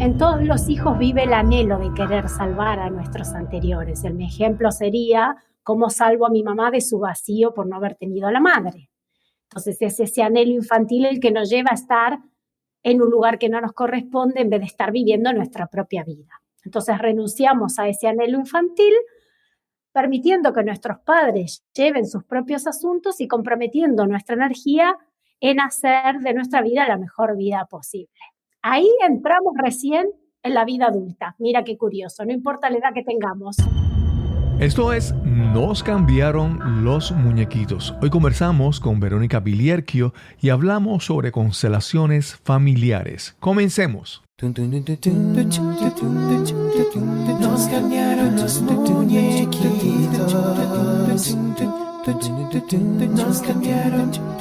En todos los hijos vive el anhelo de querer salvar a nuestros anteriores. Mi ejemplo sería cómo salvo a mi mamá de su vacío por no haber tenido a la madre. Entonces es ese anhelo infantil el que nos lleva a estar en un lugar que no nos corresponde en vez de estar viviendo nuestra propia vida. Entonces renunciamos a ese anhelo infantil, permitiendo que nuestros padres lleven sus propios asuntos y comprometiendo nuestra energía en hacer de nuestra vida la mejor vida posible. Ahí entramos recién en la vida adulta. Mira qué curioso, no importa la edad que tengamos. Esto es Nos cambiaron los muñequitos. Hoy conversamos con Verónica Vilierquio y hablamos sobre constelaciones familiares. Comencemos. Nos cambiaron los muñequitos. Nos cambiaron.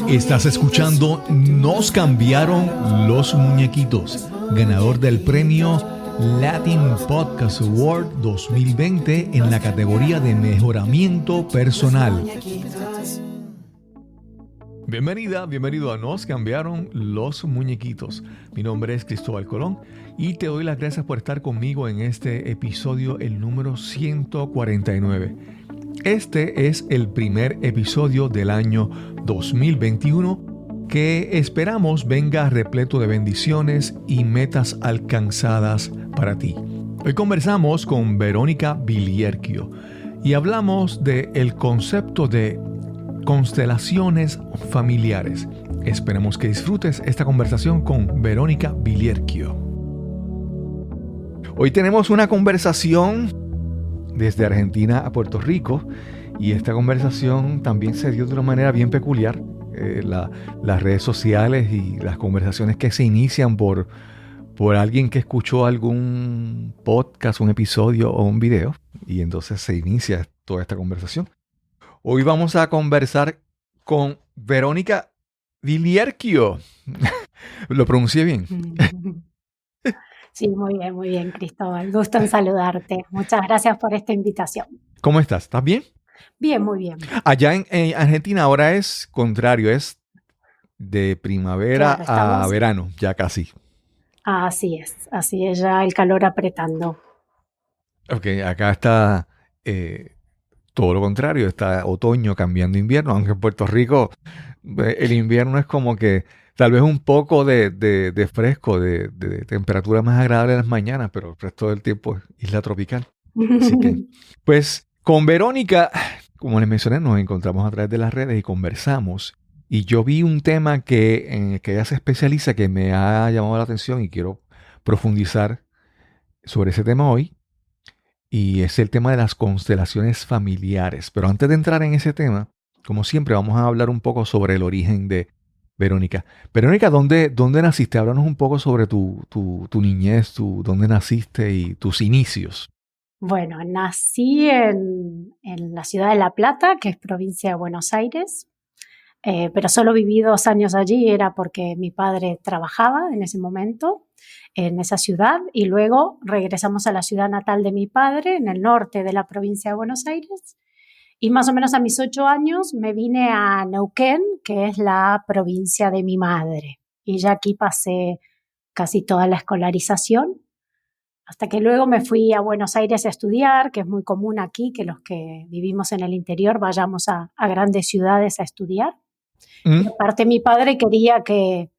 Estás escuchando Nos cambiaron los muñequitos, ganador del premio Latin Podcast Award 2020 en la categoría de mejoramiento personal. Bienvenido a Nos cambiaron los muñequitos. Mi nombre es Cristóbal Colón y te doy las gracias por estar conmigo en este episodio, el número 149. Este es el primer episodio del año 2021 que esperamos venga repleto de bendiciones y metas alcanzadas para ti. Hoy conversamos con Verónica Vilierquio y hablamos del concepto de constelaciones familiares. Esperemos que disfrutes esta conversación con Verónica Vilierquio. Hoy tenemos una conversación desde Argentina a Puerto Rico y esta conversación también se dio de una manera bien peculiar. Las redes sociales y las conversaciones que se inician por alguien que escuchó algún podcast, un episodio o un video y entonces se inicia toda esta conversación. Hoy vamos a conversar con Verónica Vilierquio. ¿Lo pronuncié bien? Sí, muy bien, Cristóbal. Gusto en saludarte. Muchas gracias por esta invitación. ¿Cómo estás? ¿Estás bien? Bien, muy bien. Allá en Argentina ahora es contrario, es de primavera a verano, ya casi. Así es ya el calor apretando. Ok, acá está todo lo contrario, está otoño cambiando a invierno, aunque en Puerto Rico el invierno es como que tal vez un poco de fresco, de temperatura más agradable en las mañanas, pero el resto del tiempo es isla tropical. Así que, pues con Verónica, como les mencioné, nos encontramos a través de las redes y conversamos. Y yo vi un tema en el que ella se especializa que me ha llamado la atención y quiero profundizar sobre ese tema hoy. Y es el tema de las constelaciones familiares. Pero antes de entrar en ese tema, como siempre, vamos a hablar un poco sobre el origen de Verónica. Verónica, ¿dónde naciste? Háblanos un poco sobre tu niñez, dónde naciste y tus inicios. Bueno, nací en la ciudad de La Plata, que es provincia de Buenos Aires, pero solo viví 2 años allí, era porque mi padre trabajaba en ese momento en esa ciudad y luego regresamos a la ciudad natal de mi padre, en el norte de la provincia de Buenos Aires, y más o menos a mis 8 años me vine a Neuquén, que es la provincia de mi madre, y ya aquí pasé casi toda la escolarización, hasta que luego me fui a Buenos Aires a estudiar, que es muy común aquí que los que vivimos en el interior vayamos a grandes ciudades a estudiar. Y aparte mi padre quería que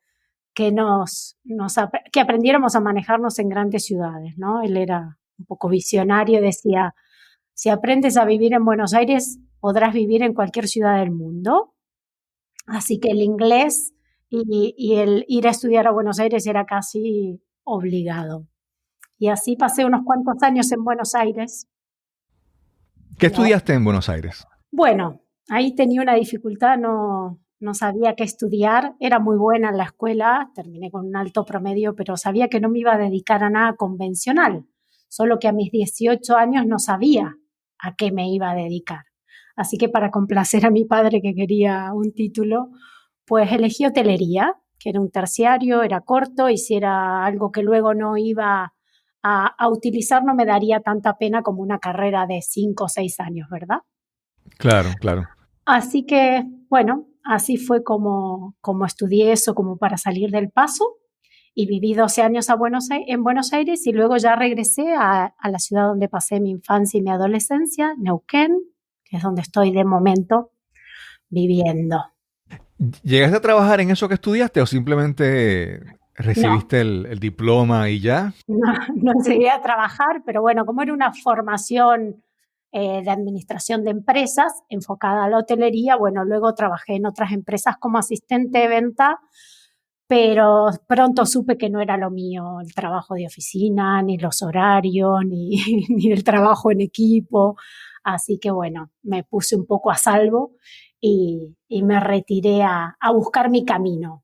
aprendiéramos a manejarnos en grandes ciudades, ¿no? Él era un poco visionario, decía, si aprendes a vivir en Buenos Aires, podrás vivir en cualquier ciudad del mundo. Así que el inglés y el ir a estudiar a Buenos Aires era casi obligado. Y así pasé unos cuantos años en Buenos Aires. ¿Qué estudiaste en Buenos Aires? Bueno, ahí tenía una dificultad, no sabía qué estudiar. Era muy buena en la escuela, terminé con un alto promedio, pero sabía que no me iba a dedicar a nada convencional. Solo que a mis 18 años no sabía a qué me iba a dedicar. Así que para complacer a mi padre que quería un título, pues elegí hotelería, que era un terciario, era corto y si era algo que luego no iba a utilizar no me daría tanta pena como una carrera de 5 o 6 años, ¿verdad? Claro. Así que, bueno, así fue como estudié eso, como para salir del paso. y viví 12 años en Buenos Aires y luego ya regresé a la ciudad donde pasé mi infancia y mi adolescencia, Neuquén, que es donde estoy de momento viviendo. ¿Llegaste a trabajar en eso que estudiaste o simplemente No, recibiste el diploma y ya? no llegué a trabajar, pero bueno, como era una formación de administración de empresas enfocada a la hotelería, bueno, luego trabajé en otras empresas como asistente de venta, pero pronto supe que no era lo mío el trabajo de oficina, ni los horarios, ni, ni el trabajo en equipo. Así que bueno, me puse un poco a salvo y me retiré a buscar mi camino.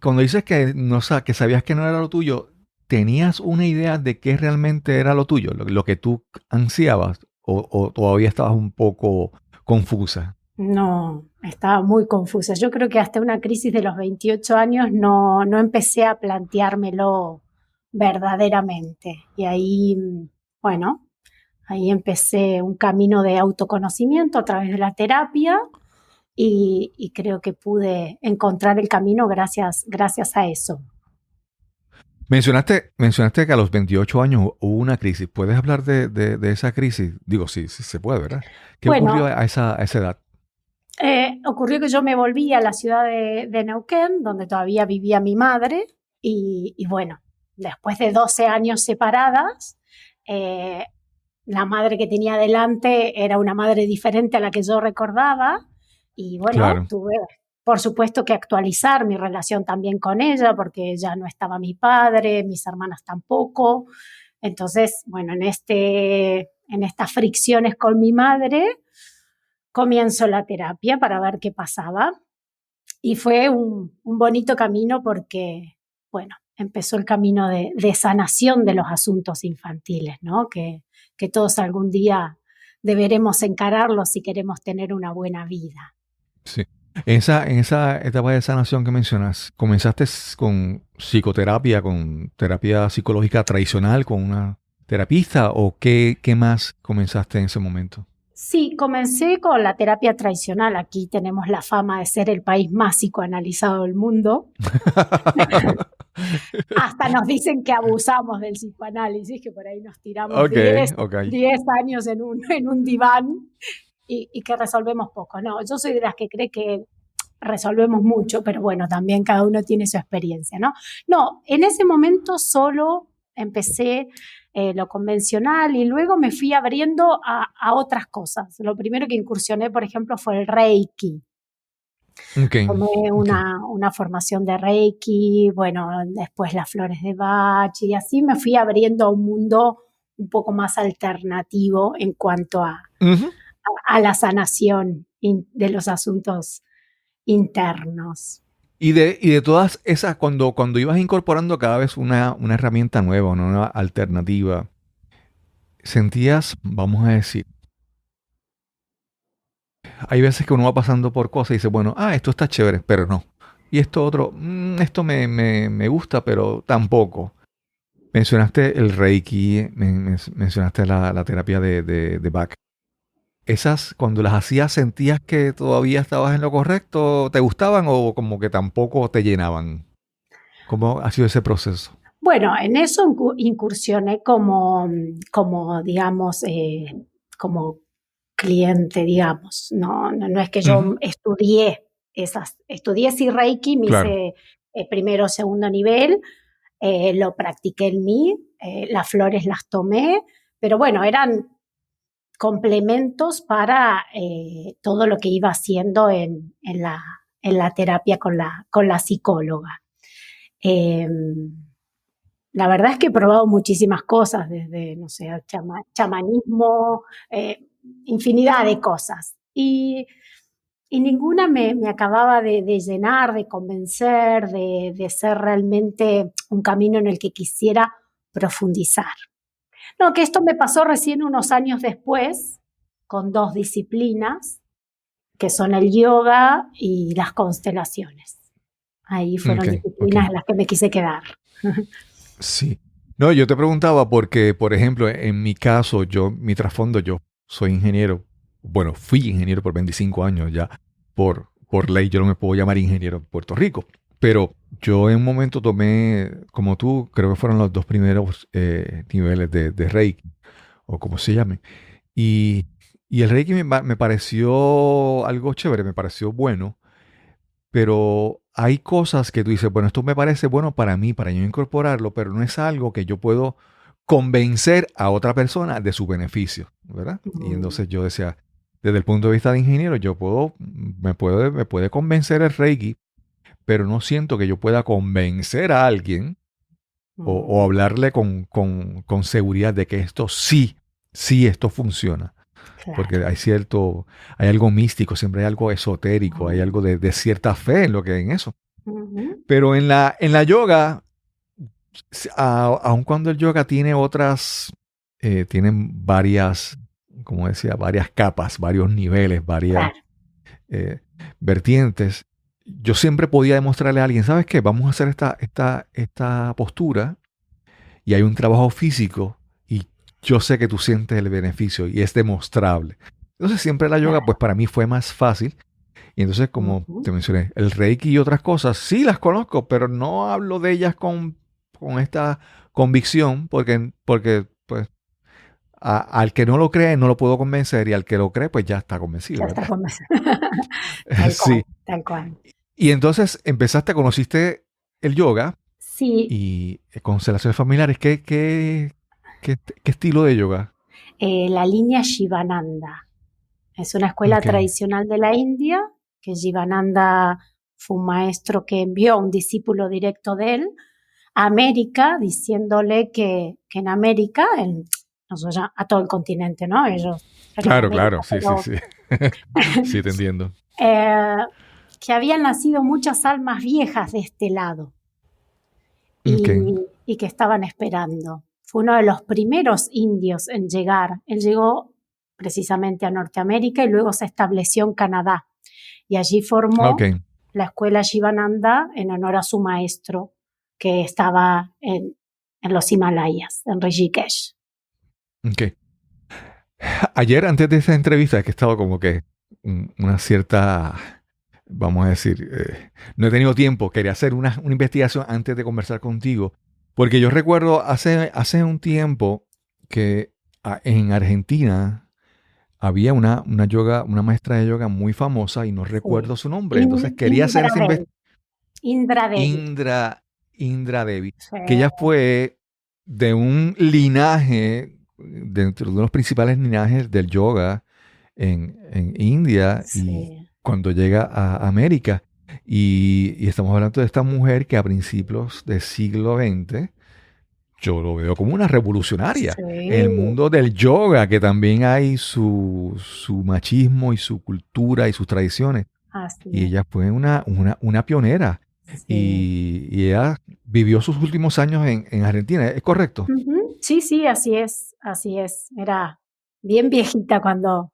Cuando dices que, no, que sabías que no era lo tuyo, ¿tenías una idea de qué realmente era lo tuyo, lo que tú ansiabas? ¿O todavía estabas un poco confusa? No, estaba muy confusa. Yo creo que hasta una crisis de los 28 años no empecé a planteármelo verdaderamente. Y ahí, bueno, ahí empecé un camino de autoconocimiento a través de la terapia y creo que pude encontrar el camino gracias a eso. Mencionaste que a los 28 años hubo una crisis. ¿Puedes hablar de esa crisis? Digo, sí, sí se puede, ¿verdad? ¿Qué ocurrió Bueno, a esa edad? ocurrió que yo me volví a la ciudad de Neuquén, donde todavía vivía mi madre, y bueno, después de 12 años separadas, eh, la madre que tenía delante era una madre diferente a la que yo recordaba, y bueno, Claro, tuve, por supuesto, que actualizar mi relación también con ella, porque ya no estaba mi padre, mis hermanas tampoco. Entonces, bueno, en estas fricciones con mi madre, comienzo la terapia para ver qué pasaba. Y fue un bonito camino porque, bueno, empezó el camino de sanación de los asuntos infantiles, ¿no? Que todos algún día deberemos encararlos si queremos tener una buena vida. sí. En esa etapa de sanación que mencionas, ¿comenzaste con psicoterapia, con terapia psicológica tradicional, con una terapista o qué más comenzaste en ese momento? Sí, comencé con la terapia tradicional. Aquí tenemos la fama de ser el país más psicoanalizado del mundo. Hasta nos dicen que abusamos del psicoanálisis, que por ahí nos tiramos Ok, 10 ok. 10 años en un diván y que resolvemos poco. No, yo soy de las que cree que resolvemos mucho, pero bueno, también cada uno tiene su experiencia, ¿no? No, en ese momento solo empecé lo convencional y luego me fui abriendo a otras cosas. Lo primero que incursioné, por ejemplo, fue el Reiki. Ok, Tomé ok. una formación de Reiki, bueno, después las flores de Bach y así me fui abriendo a un mundo un poco más alternativo en cuanto Ujú. a la sanación de los asuntos internos. Y de todas esas, cuando ibas incorporando cada vez una herramienta nueva, una alternativa, sentías, vamos a decir, hay veces que uno va pasando por cosas y dice, bueno, esto está chévere, pero no. Y esto otro, esto me gusta, pero tampoco. Mencionaste el Reiki, mencionaste la terapia de Bach. Esas, cuando las hacías, ¿sentías que todavía estabas en lo correcto? ¿Te gustaban o como que tampoco te llenaban? ¿Cómo ha sido ese proceso? Bueno, en eso incursioné digamos, como cliente, digamos. No es que yo Ujú, estudié sí Reiki, me claro. hice primero, segundo nivel, lo practiqué en mí, las flores las tomé, pero bueno, eran complementos para todo lo que iba haciendo en la terapia con la psicóloga. Eh, la verdad es que he probado muchísimas cosas, desde, no sé, chamanismo, infinidad de cosas. Y ninguna me acababa de llenar, de convencer, de ser realmente un camino en el que quisiera profundizar. No, que esto me pasó recién unos años después, con dos disciplinas, que son el yoga y las constelaciones. Ahí fueron Ok, ok. disciplinas en las que me quise quedar. Sí. No, yo te preguntaba porque, por ejemplo, en mi caso, mi trasfondo, yo soy ingeniero. Bueno, fui ingeniero por 25 años ya. Por ley, yo no me puedo llamar ingeniero en Puerto Rico. Pero yo en un momento tomé, como tú, creo que fueron los dos primeros niveles de Reiki, o como se llame. Y, y el Reiki me pareció algo chévere, me pareció bueno, pero hay cosas que tú dices, bueno, esto me parece bueno para mí, para yo incorporarlo, pero no es algo que yo puedo convencer a otra persona de su beneficio, ¿verdad? Y entonces yo decía, desde el punto de vista de ingeniero, me puede convencer el Reiki, pero no siento que yo pueda convencer a alguien o hablarle con seguridad de que esto sí, esto funciona. Claro. Porque hay algo místico, siempre hay algo esotérico, hay algo de cierta fe en lo que en eso. Pero en la yoga, aun cuando el yoga tiene tienen varias, como decía, varias capas, varios niveles, varias vertientes, yo siempre podía demostrarle a alguien, ¿sabes qué? Vamos a hacer esta postura y hay un trabajo físico y yo sé que tú sientes el beneficio y es demostrable. Entonces siempre la yoga, pues para mí fue más fácil. Y entonces, como te mencioné, el Reiki y otras cosas, sí las conozco, pero no hablo de ellas con esta convicción, porque pues, al que no lo cree no lo puedo convencer y al que lo cree, pues ya está convencido. Ya está ¿verdad? convencido. Sí. Tal cual. Y entonces conociste el yoga Sí, y constelaciones familiares. ¿Qué estilo de yoga? la línea Shivananda. Es una escuela Ok. tradicional de la India, que Shivananda fue un maestro que envió a un discípulo directo de él a América, diciéndole que en América, nosotros a todo el continente, ¿no? Ellos. Claro, sí. Pero, Sí, te entiendo. que habían nacido muchas almas viejas de este lado Ok. y que estaban esperando. Fue uno de los primeros indios en llegar. Él llegó precisamente a Norteamérica y luego se estableció en Canadá. Y allí formó Ok. la escuela Shivananda en honor a su maestro que estaba en los Himalayas, en Rishikesh. Ok. Ayer, antes de esa entrevista, que he estado como que una cierta, vamos a decir, no he tenido tiempo, quería hacer una investigación antes de conversar contigo, porque yo recuerdo hace un tiempo que en Argentina había una maestra de yoga muy famosa y no recuerdo su nombre, entonces quería hacer esa investigación. Indra Devi. Indra Devi, Sí. que ella fue de un linaje, dentro de los principales linajes del yoga en India Sí. y cuando llega a América. Y estamos hablando de esta mujer que a principios del siglo XX, yo lo veo como una revolucionaria. Sí. En el mundo del yoga, que también hay su machismo y su cultura y sus tradiciones. Así Y es. ella fue una pionera. Sí. Y ella vivió sus últimos años en Argentina, ¿es correcto? Sí, así es, así es. Era bien viejita cuando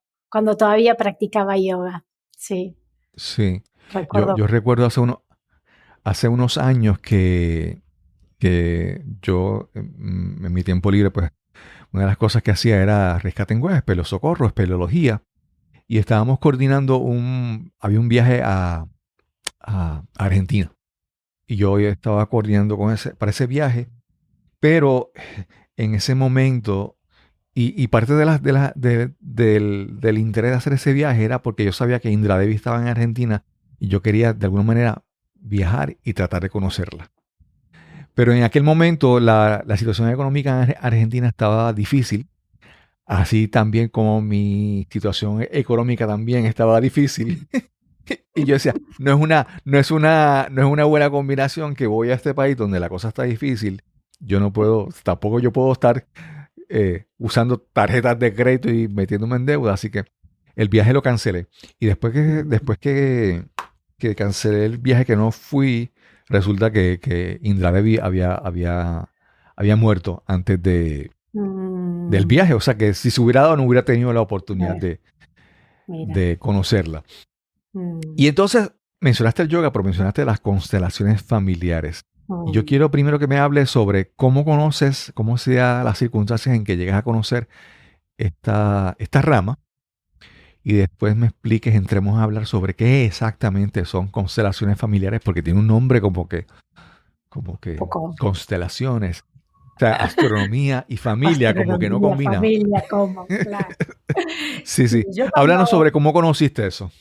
todavía practicaba yoga. Sí, Sí. recuerdo. Yo recuerdo hace unos años que yo, en mi tiempo libre, pues, una de las cosas que hacía era rescate en huelga, espeleosocorro, espeleología. Y estábamos coordinando había un viaje a Argentina. Y yo estaba coordinando para ese viaje, pero en ese momento, y parte del interés de hacer ese viaje era porque yo sabía que Indra Devi estaba en Argentina y yo quería de alguna manera viajar y tratar de conocerla. Pero en aquel momento la situación económica en Argentina estaba difícil, así también como mi situación económica también estaba difícil. Y yo decía, no es una buena combinación que voy a este país donde la cosa está difícil. Tampoco yo puedo estar usando tarjetas de crédito y metiéndome en deuda. Así que el viaje lo cancelé. Y después que cancelé el viaje, que no fui, resulta que Indra Devi había muerto antes del viaje. O sea que si se hubiera dado, no hubiera tenido la oportunidad de conocerla. Y entonces mencionaste el yoga, pero mencionaste las constelaciones familiares. Y yo quiero primero que me hables sobre cómo conoces, cómo se dan las circunstancias en que llegas a conocer esta rama. y después me expliques, entremos a hablar sobre qué exactamente son constelaciones familiares, porque tiene un nombre como que Poco constelaciones. O sea, astronomía y familia como que no astronomía, combinan. familia, como, claro. Sí, Sí, sí. yo Háblanos cuando, sobre cómo conociste eso.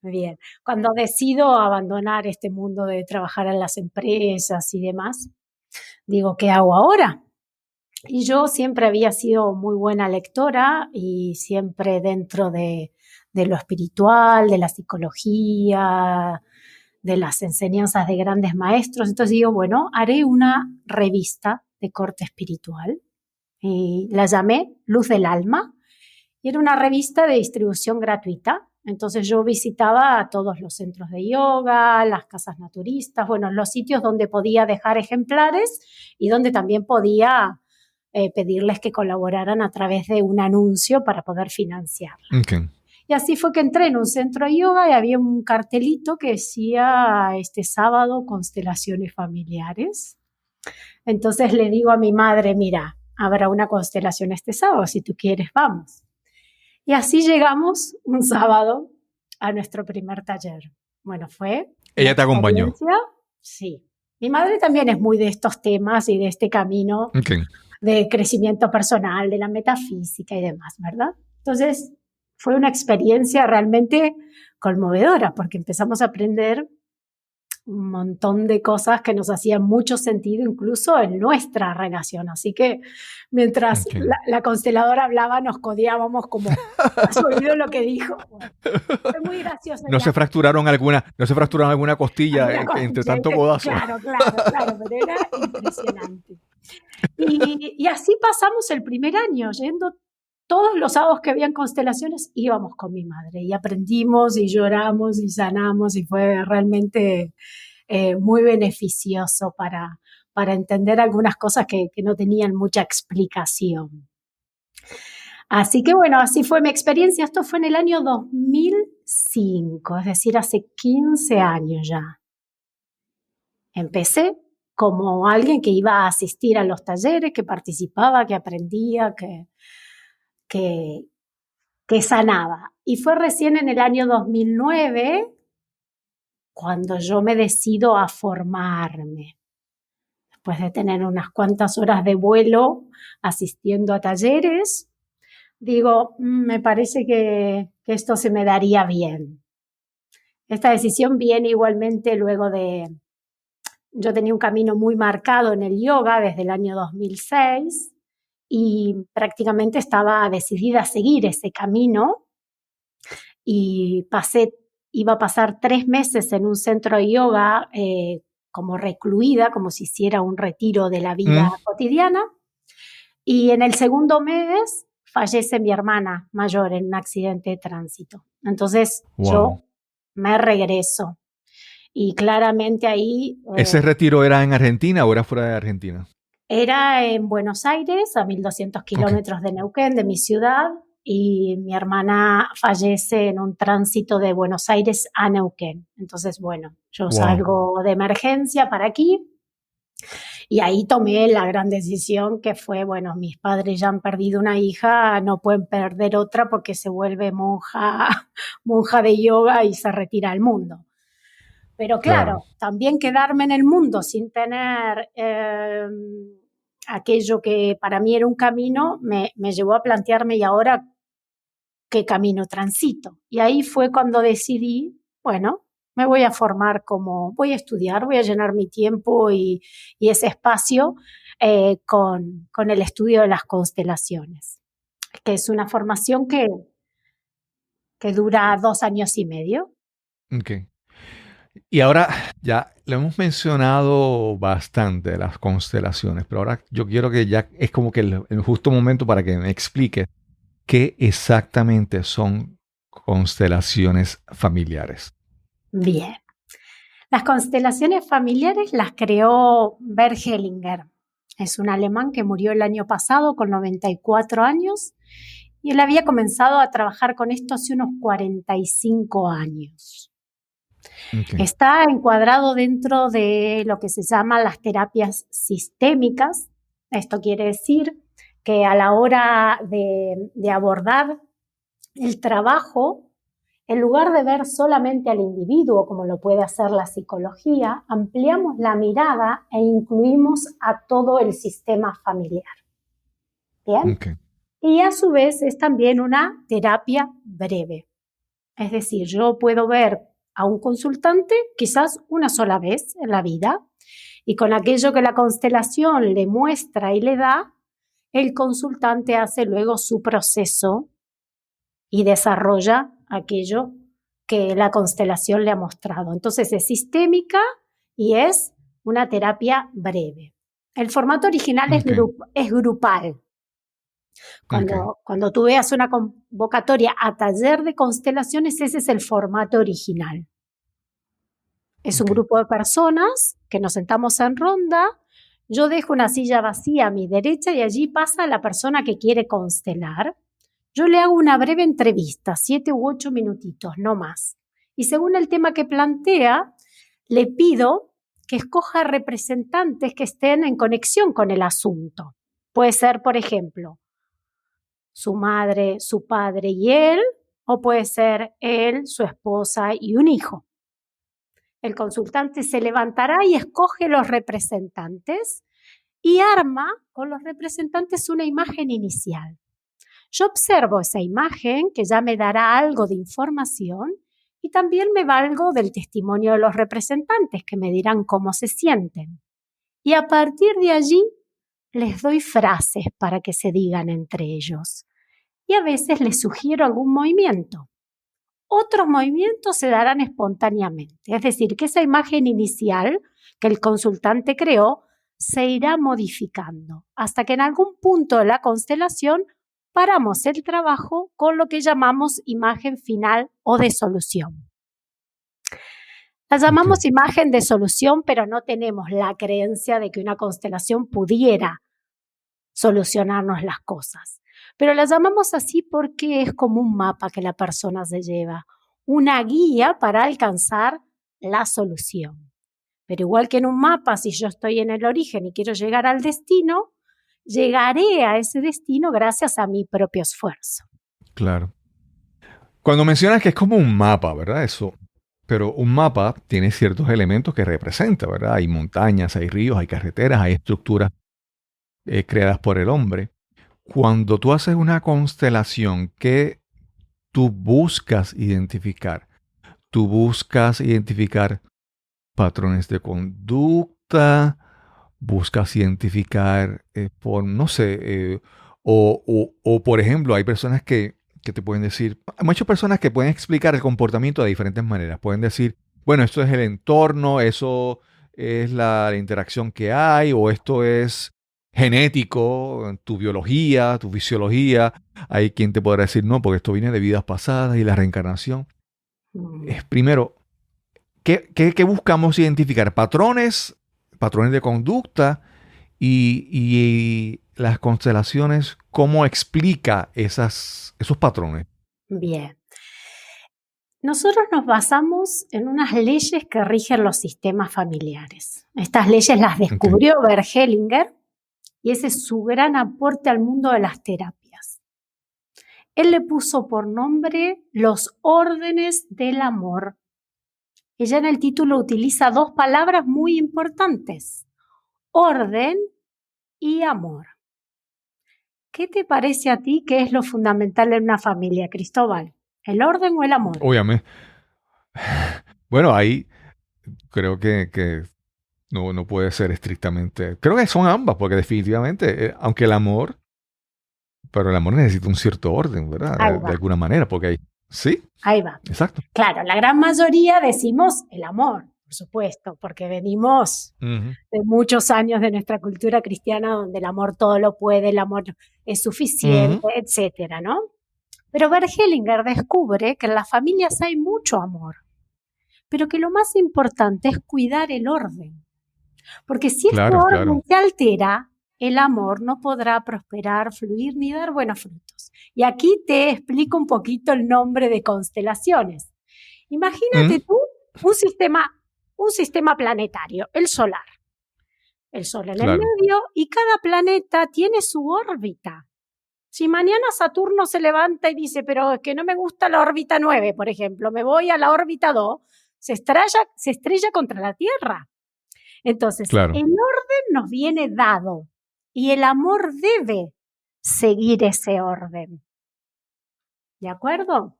bien, cuando decido abandonar este mundo de trabajar en las empresas y demás, digo, ¿qué hago ahora? Y yo siempre había sido muy buena lectora y siempre dentro de lo espiritual, de la psicología, de las enseñanzas de grandes maestros. Entonces digo, bueno, haré una revista de corte espiritual y la llamé Luz del Alma y era una revista de distribución gratuita. Entonces yo visitaba a todos los centros de yoga, las casas naturistas, bueno, los sitios donde podía dejar ejemplares y donde también podía pedirles que colaboraran a través de un anuncio para poder financiar. Okay. Y así fue que entré en un centro de yoga y había un cartelito que decía este sábado constelaciones familiares. Entonces le digo a mi madre, mira, habrá una constelación este sábado, si tú quieres, vamos. Y así llegamos un sábado a nuestro primer taller. Bueno, fue una Ella te acompañó. experiencia, sí. Mi madre también es muy de estos temas y de este camino Okay. de crecimiento personal, de la metafísica y demás, ¿verdad? Entonces, fue una experiencia realmente conmovedora porque empezamos a aprender un montón de cosas que nos hacían mucho sentido incluso en nuestra relación. Así que mientras Okay. la consteladora hablaba, nos codeábamos como, ¿has oído lo que dijo? Bueno, fue muy gracioso. No se fracturaron alguna costilla Alguna entre costilla, tanto codazo. claro, pero era impresionante. Y así pasamos el primer año, yendo todos los sábados que habían constelaciones, íbamos con mi madre y aprendimos y lloramos y sanamos y fue realmente muy beneficioso para entender algunas cosas que no tenían mucha explicación. Así que bueno, así fue mi experiencia. Esto fue en el año 2005, es decir, hace 15 años ya. Empecé como alguien que iba a asistir a los talleres, que participaba, que aprendía, que, que sanaba. Y fue recién en el año 2009 cuando yo me decido a formarme. Después de tener unas cuantas horas de vuelo asistiendo a talleres, digo, me parece que esto se me daría bien. Esta decisión viene igualmente luego de... Yo tenía un camino muy marcado en el yoga desde el año 2006 y prácticamente estaba decidida a seguir ese camino y iba a pasar 3 meses en un centro de yoga como recluida, como si hiciera un retiro de la vida cotidiana. Y en el segundo mes fallece mi hermana mayor en un accidente de tránsito. Entonces yo me regreso. Y claramente ahí... ¿Ese retiro era en Argentina o era fuera de Argentina? Era en Buenos Aires, a 1.200 kilómetros de Neuquén, de mi ciudad, y mi hermana fallece en un tránsito de Buenos Aires a Neuquén. Entonces, bueno, yo salgo de emergencia para aquí y ahí tomé la gran decisión que fue, bueno, mis padres ya han perdido una hija, no pueden perder otra porque se vuelve monja de yoga y se retira al mundo. Pero claro, también quedarme en el mundo sin tener aquello que para mí era un camino, me llevó a plantearme, ¿y ahora qué camino transito? Y ahí fue cuando decidí, bueno, me voy a formar voy a estudiar, voy a llenar mi tiempo y ese espacio con el estudio de las constelaciones, que es una formación que dura 2 años y medio. Okay. Y ahora ya lo hemos mencionado bastante, las constelaciones, pero ahora yo quiero que ya es como que el justo momento para que me explique qué exactamente son constelaciones familiares. Bien. Las constelaciones familiares las creó Bert Hellinger. Es un alemán que murió el año pasado con 94 años y él había comenzado a trabajar con esto hace unos 45 años. Okay. Está encuadrado dentro de lo que se llaman las terapias sistémicas. Esto quiere decir que a la hora de abordar el trabajo En lugar de ver solamente al individuo, como lo puede hacer la psicología, ampliamos la mirada e incluimos a todo el sistema familiar. ¿Bien? Ok. Y a su vez es también una terapia breve. Es decir, yo puedo ver a un consultante quizás una sola vez en la vida y con aquello que la constelación le muestra y le da, el consultante hace luego su proceso y desarrolla aquello que la constelación le ha mostrado. Entonces es sistémica y es una terapia breve. El formato original es grupal. Cuando tú veas una convocatoria a taller de constelaciones, ese es el formato original. Es un grupo de personas que nos sentamos en ronda. Yo dejo una silla vacía a mi derecha y allí pasa la persona que quiere constelar. Yo le hago una breve entrevista, 7 u 8 minutitos, no más. Y según el tema que plantea, le pido que escoja representantes que estén en conexión con el asunto. Puede ser, por ejemplo, su madre, su padre y él, o puede ser él, su esposa y un hijo. El consultante se levantará y escoge los representantes y arma con los representantes una imagen inicial. Yo observo esa imagen que ya me dará algo de información y también me valgo del testimonio de los representantes que me dirán cómo se sienten. Y a partir de allí les doy frases para que se digan entre ellos. Y a veces les sugiero algún movimiento. Otros movimientos se darán espontáneamente, es decir, que esa imagen inicial que el consultante creó se irá modificando hasta que en algún punto de la constelación paramos el trabajo con lo que llamamos imagen final o de solución. La llamamos imagen de solución, pero no tenemos la creencia de que una constelación pudiera solucionarnos las cosas. Pero la llamamos así porque es como un mapa que la persona se lleva, una guía para alcanzar la solución. Pero igual que en un mapa, si yo estoy en el origen y quiero llegar al destino, llegaré a ese destino gracias a mi propio esfuerzo. Claro. Cuando mencionas que es como un mapa, ¿verdad? Eso. Pero un mapa tiene ciertos elementos que representa, ¿verdad? Hay montañas, hay ríos, hay carreteras, hay estructuras creadas por el hombre. Cuando tú haces una constelación, ¿qué tú buscas identificar? Tú buscas identificar patrones de conducta, buscas identificar no sé, o por ejemplo, hay personas que te pueden decir, hay muchas personas que pueden explicar el comportamiento de diferentes maneras. Pueden decir, bueno, esto es el entorno, eso es la interacción que hay, o esto es genético, tu biología, tu fisiología. Hay quien te podrá decir, no, porque esto viene de vidas pasadas y la reencarnación. Primero, ¿qué buscamos identificar? Patrones de conducta y las constelaciones, ¿cómo explica esos patrones? Bien. Nosotros nos basamos en unas leyes que rigen los sistemas familiares. Estas leyes las descubrió Bert Hellinger y ese es su gran aporte al mundo de las terapias. Él le puso por nombre los órdenes del amor. Ella en el título utiliza 2 palabras muy importantes, orden y amor. ¿Qué te parece a ti que es lo fundamental en una familia, Cristóbal? ¿El orden o el amor? Obviamente. Bueno, ahí creo que no puede ser estrictamente. Creo que son ambas, porque definitivamente, aunque el amor necesita un cierto orden, ¿verdad? De alguna manera, porque hay. Sí. Ahí va. Exacto. Claro, la gran mayoría decimos el amor, por supuesto, porque venimos de muchos años de nuestra cultura cristiana donde el amor todo lo puede, el amor es suficiente, etcétera, ¿no? Pero Bert Hellinger descubre que en las familias hay mucho amor, pero que lo más importante es cuidar el orden. Porque si este orden se altera, el amor no podrá prosperar, fluir ni dar buenos frutos. Y aquí te explico un poquito el nombre de constelaciones. Imagínate tú un sistema planetario, el solar. El Sol en el medio y cada planeta tiene su órbita. Si mañana Saturno se levanta y dice, pero es que no me gusta la órbita 9, por ejemplo, me voy a la órbita 2, se estrella contra la Tierra. Entonces, Claro. el orden nos viene dado y el amor debe seguir ese orden. ¿De acuerdo?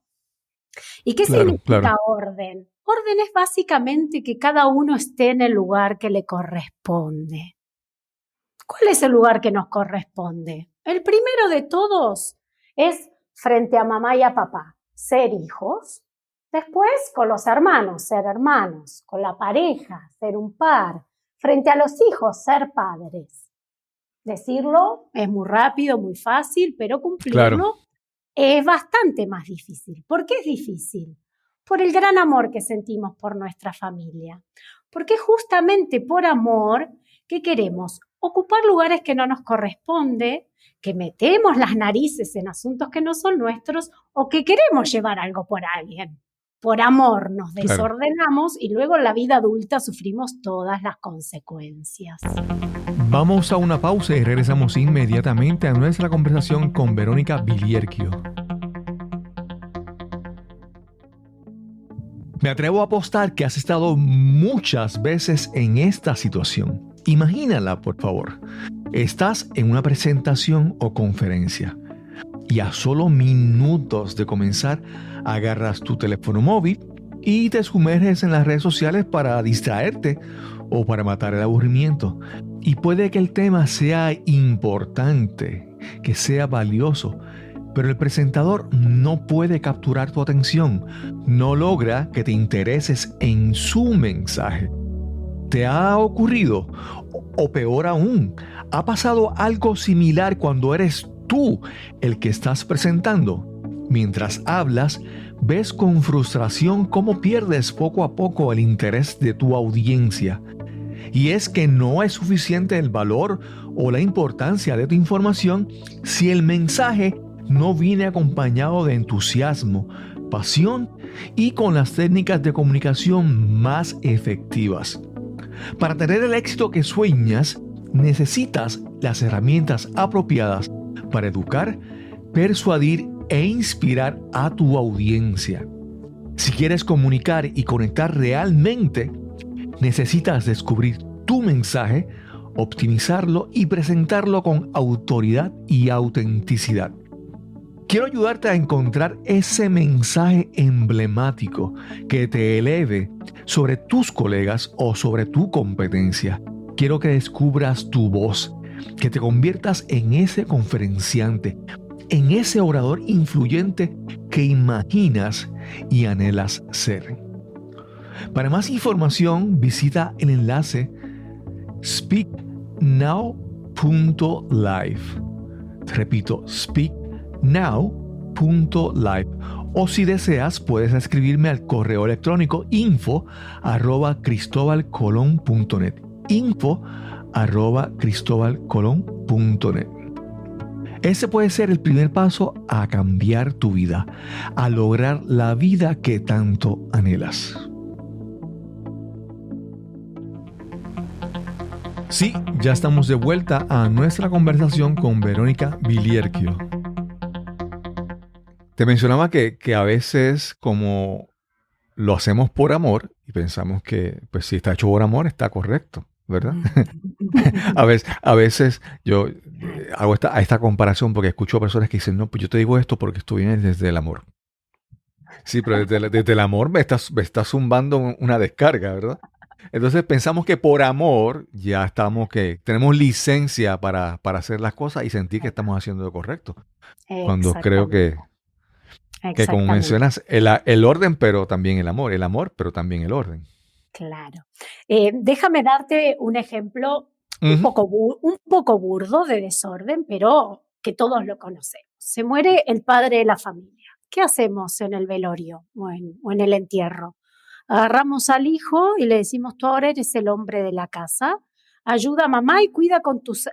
¿Y qué Claro, significa claro. orden? Orden es básicamente que cada uno esté en el lugar que le corresponde. ¿Cuál es el lugar que nos corresponde? El primero de todos es frente a mamá y a papá, ser hijos. Después con los hermanos, ser hermanos. Con la pareja, ser un par. Frente a los hijos, ser padres. Decirlo es muy rápido, muy fácil, pero cumplirlo Claro. es bastante más difícil. ¿Por qué es difícil? Por el gran amor que sentimos por nuestra familia. Porque justamente por amor, ¿qué queremos? Ocupar lugares que no nos corresponde, que metemos las narices en asuntos que no son nuestros o que queremos llevar algo por alguien. Por amor nos Claro. desordenamos y luego en la vida adulta sufrimos todas las consecuencias. Vamos a una pausa y regresamos inmediatamente a nuestra conversación con Verónica Vilierquio. Me atrevo a apostar que has estado muchas veces en esta situación. Imagínala, por favor. Estás en una presentación o conferencia y a solo minutos de comenzar agarras tu teléfono móvil y te sumerges en las redes sociales para distraerte o para matar el aburrimiento. Y puede que el tema sea importante, que sea valioso, pero el presentador no puede capturar tu atención, no logra que te intereses en su mensaje. ¿Te ha ocurrido? O peor aún, ¿ha pasado algo similar cuando eres tú el que estás presentando? Mientras hablas, ves con frustración cómo pierdes poco a poco el interés de tu audiencia. Y es que no es suficiente el valor o la importancia de tu información si el mensaje no viene acompañado de entusiasmo, pasión y con las técnicas de comunicación más efectivas. Para tener el éxito que sueñas, necesitas las herramientas apropiadas para educar, persuadir e inspirar a tu audiencia. Si quieres comunicar y conectar realmente, necesitas descubrir tu mensaje, optimizarlo y presentarlo con autoridad y autenticidad. Quiero ayudarte a encontrar ese mensaje emblemático que te eleve sobre tus colegas o sobre tu competencia. Quiero que descubras tu voz, que te conviertas en ese conferenciante, en ese orador influyente que imaginas y anhelas ser. Para más información, visita el enlace speaknow.live. Repito, speaknow.live. O si deseas, puedes escribirme al correo electrónico info@cristobalcolon.net. info@cristobalcolon.net. Ese puede ser el primer paso a cambiar tu vida, a lograr la vida que tanto anhelas. Sí, ya estamos de vuelta a nuestra conversación con Verónica Vilierquio. Te mencionaba que a veces como lo hacemos por amor y pensamos que pues si está hecho por amor está correcto, ¿verdad? A veces yo hago esta comparación porque escucho a personas que dicen, no, pues yo te digo esto porque esto viene desde el amor. Sí, pero desde el amor me estás zumbando una descarga, ¿verdad? Entonces pensamos que por amor ya estamos, que tenemos licencia para hacer las cosas y sentir que estamos haciendo lo correcto. Cuando creo que como mencionas, el orden, pero también el amor, pero también el orden. Claro. Déjame darte un ejemplo un poco burdo de desorden, pero que todos lo conocemos. Se muere el padre de la familia. ¿Qué hacemos en el velorio o en el entierro? Agarramos al hijo y le decimos, tú ahora eres el hombre de la casa, ayuda a mamá y cuida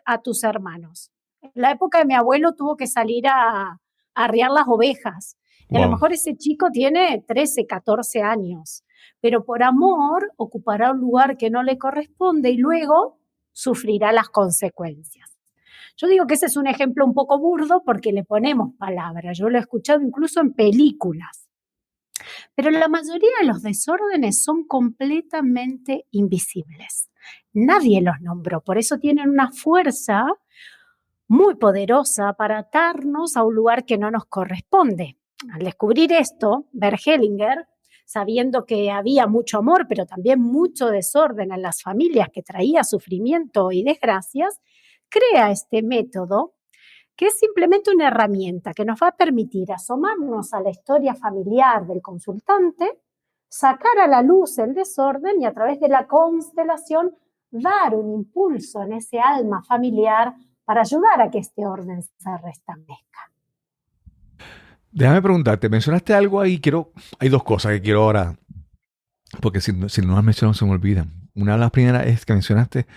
a tus hermanos. En la época de mi abuelo tuvo que salir a arriar las ovejas. Y a lo mejor ese chico tiene 13, 14 años, pero por amor ocupará un lugar que no le corresponde y luego sufrirá las consecuencias. Yo digo que ese es un ejemplo un poco burdo porque le ponemos palabras. Yo lo he escuchado incluso en películas. Pero la mayoría de los desórdenes son completamente invisibles. Nadie los nombró, por eso tienen una fuerza muy poderosa para atarnos a un lugar que no nos corresponde. Al descubrir esto, Bert Hellinger, sabiendo que había mucho amor, pero también mucho desorden en las familias que traía sufrimiento y desgracias, crea este método que es simplemente una herramienta que nos va a permitir asomarnos a la historia familiar del consultante, sacar a la luz el desorden y a través de la constelación dar un impulso en ese alma familiar para ayudar a que este orden se restablezca. Déjame preguntarte, mencionaste algo ahí, hay dos cosas que quiero ahora, porque si no las menciono se me olvidan. Una de las primeras es que mencionaste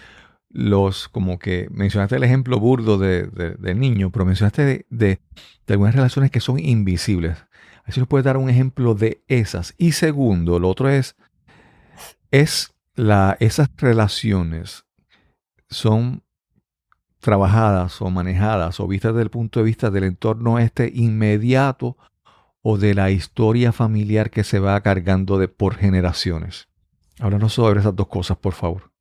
como que mencionaste el ejemplo burdo del niño, pero mencionaste de algunas relaciones que son invisibles. Así nos puedes dar un ejemplo de esas. Y segundo, lo otro es esas relaciones son trabajadas o manejadas o vistas desde el punto de vista del entorno inmediato o de la historia familiar que se va cargando por generaciones. Háblanos sobre esas dos cosas, por favor.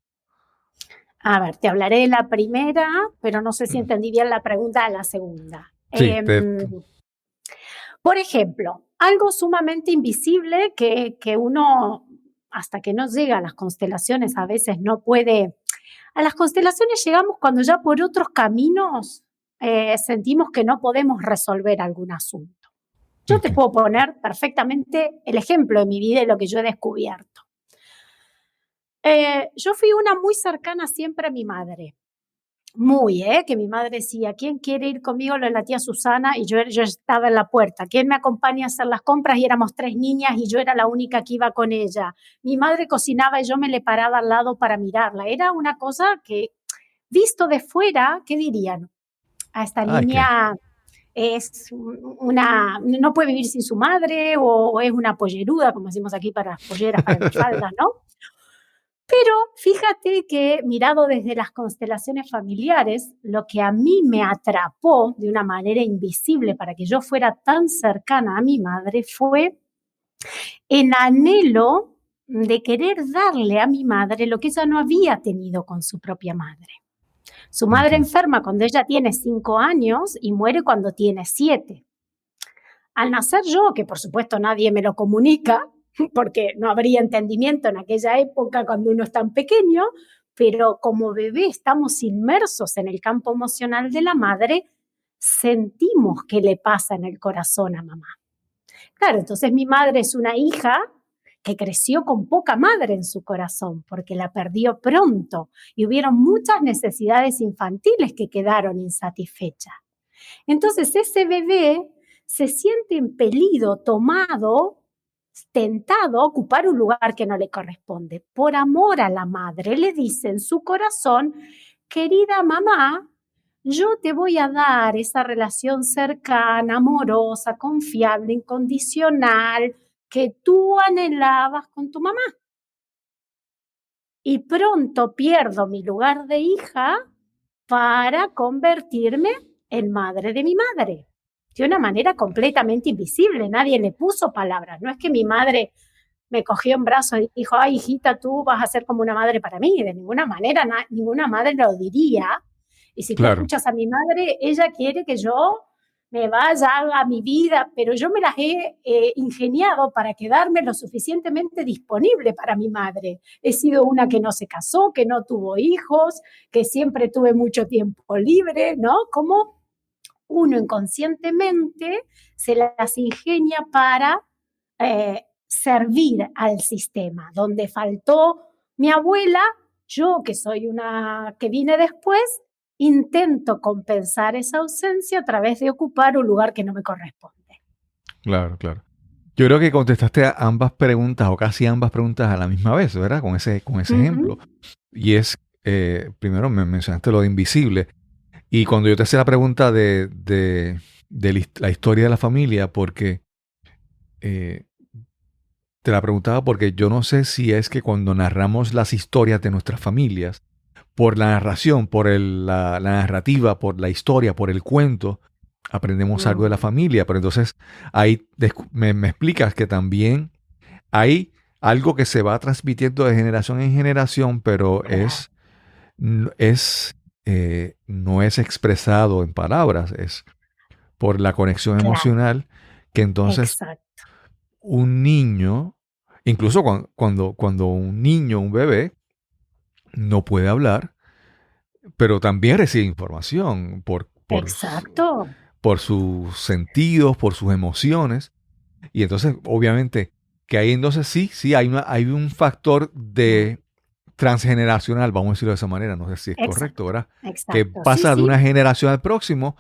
A ver, te hablaré de la primera, pero no sé si entendí bien la pregunta de la segunda. Sí, por ejemplo, algo sumamente invisible que uno, hasta que no llega a las constelaciones, a veces no puede. A las constelaciones llegamos cuando ya por otros caminos sentimos que no podemos resolver algún asunto. Yo te puedo poner perfectamente el ejemplo de mi vida y lo que yo he descubierto. Yo fui una muy cercana siempre a mi madre. Muy, que mi madre decía, ¿quién quiere ir conmigo? Lo de la tía Susana, y yo estaba en la puerta. ¿Quién me acompaña a hacer las compras? Y éramos 3 niñas y yo era la única que iba con ella. Mi madre cocinaba y yo me le paraba al lado para mirarla. Era una cosa que, visto de fuera, ¿qué dirían? A esta niña es no puede vivir sin su madre o es una polleruda, como decimos aquí para las polleras, para las faldas, ¿no? Pero fíjate que mirado desde las constelaciones familiares, lo que a mí me atrapó de una manera invisible para que yo fuera tan cercana a mi madre fue el anhelo de querer darle a mi madre lo que ella no había tenido con su propia madre. Su madre enferma cuando ella tiene 5 años y muere cuando tiene 7. Al nacer yo, que por supuesto nadie me lo comunica, porque no habría entendimiento en aquella época cuando uno es tan pequeño, pero como bebé estamos inmersos en el campo emocional de la madre, sentimos qué le pasa en el corazón a mamá. Claro, entonces mi madre es una hija que creció con poca madre en su corazón porque la perdió pronto y hubieron muchas necesidades infantiles que quedaron insatisfechas. Entonces ese bebé se siente impelido, tomado, tentado a ocupar un lugar que no le corresponde. Por amor a la madre, le dice en su corazón, querida mamá, yo te voy a dar esa relación cercana, amorosa, confiable, incondicional, que tú anhelabas con tu mamá. Y pronto pierdo mi lugar de hija para convertirme en madre de mi madre. De una manera completamente invisible, nadie le puso palabras. No es que mi madre me cogió en brazos y dijo, ay, hijita, tú vas a ser como una madre para mí. De ninguna manera, ninguna madre lo diría. Y si tú escuchas a mi madre, ella quiere que yo me vaya, haga mi vida, pero yo me las he ingeniado para quedarme lo suficientemente disponible para mi madre. He sido una que no se casó, que no tuvo hijos, que siempre tuve mucho tiempo libre, ¿no? Como uno inconscientemente se las ingenia para servir al sistema. Donde faltó mi abuela, yo que soy una que vine después, intento compensar esa ausencia a través de ocupar un lugar que no me corresponde. Claro, claro. Yo creo que contestaste a ambas preguntas o casi ambas preguntas a la misma vez, ¿verdad? Con ese ejemplo. Y es, primero me mencionaste lo de invisible. Y cuando yo te hacía la pregunta de la historia de la familia, porque te la preguntaba porque yo no sé si es que cuando narramos las historias de nuestras familias, por la narración, por la narrativa, por la historia, por el cuento, aprendemos algo de la familia. Pero entonces ahí me explicas que también hay algo que se va transmitiendo de generación en generación, pero no es expresado en palabras, es por la conexión Claro, emocional, que entonces exacto. un niño, incluso cuando un niño, un bebé, no puede hablar, pero también recibe información Exacto. por sus sentidos, por sus emociones. Y entonces, obviamente, que ahí entonces sí, hay un factor de transgeneracional, vamos a decirlo de esa manera, no sé si es correcto, Exacto. ¿verdad? Que Exacto. Sí, pasa de sí. una generación al próximo,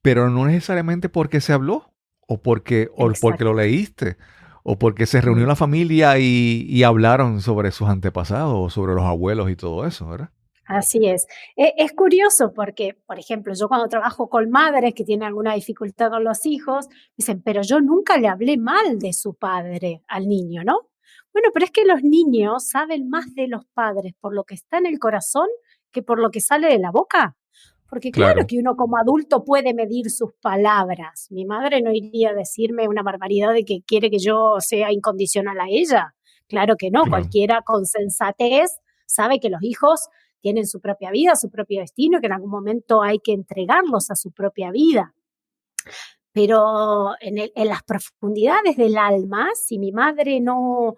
pero no necesariamente porque se habló, o porque lo Exacto. leíste, o porque se reunió Mm. la familia y hablaron sobre sus antepasados, o sobre los abuelos y todo eso, ¿verdad? Así es. Es curioso porque, por ejemplo, yo cuando trabajo con madres que tienen alguna dificultad con los hijos, dicen, pero yo nunca le hablé mal de su padre al niño, ¿no? Bueno, pero es que los niños saben más de los padres por lo que está en el corazón que por lo que sale de la boca. Porque claro Claro, que uno como adulto puede medir sus palabras. Mi madre no iría a decirme una barbaridad de que quiere que yo sea incondicional a ella. Claro que no. claro, Cualquiera con sensatez sabe que los hijos tienen su propia vida, su propio destino, que en algún momento hay que entregarlos a su propia vida. Pero en las profundidades del alma, si mi madre no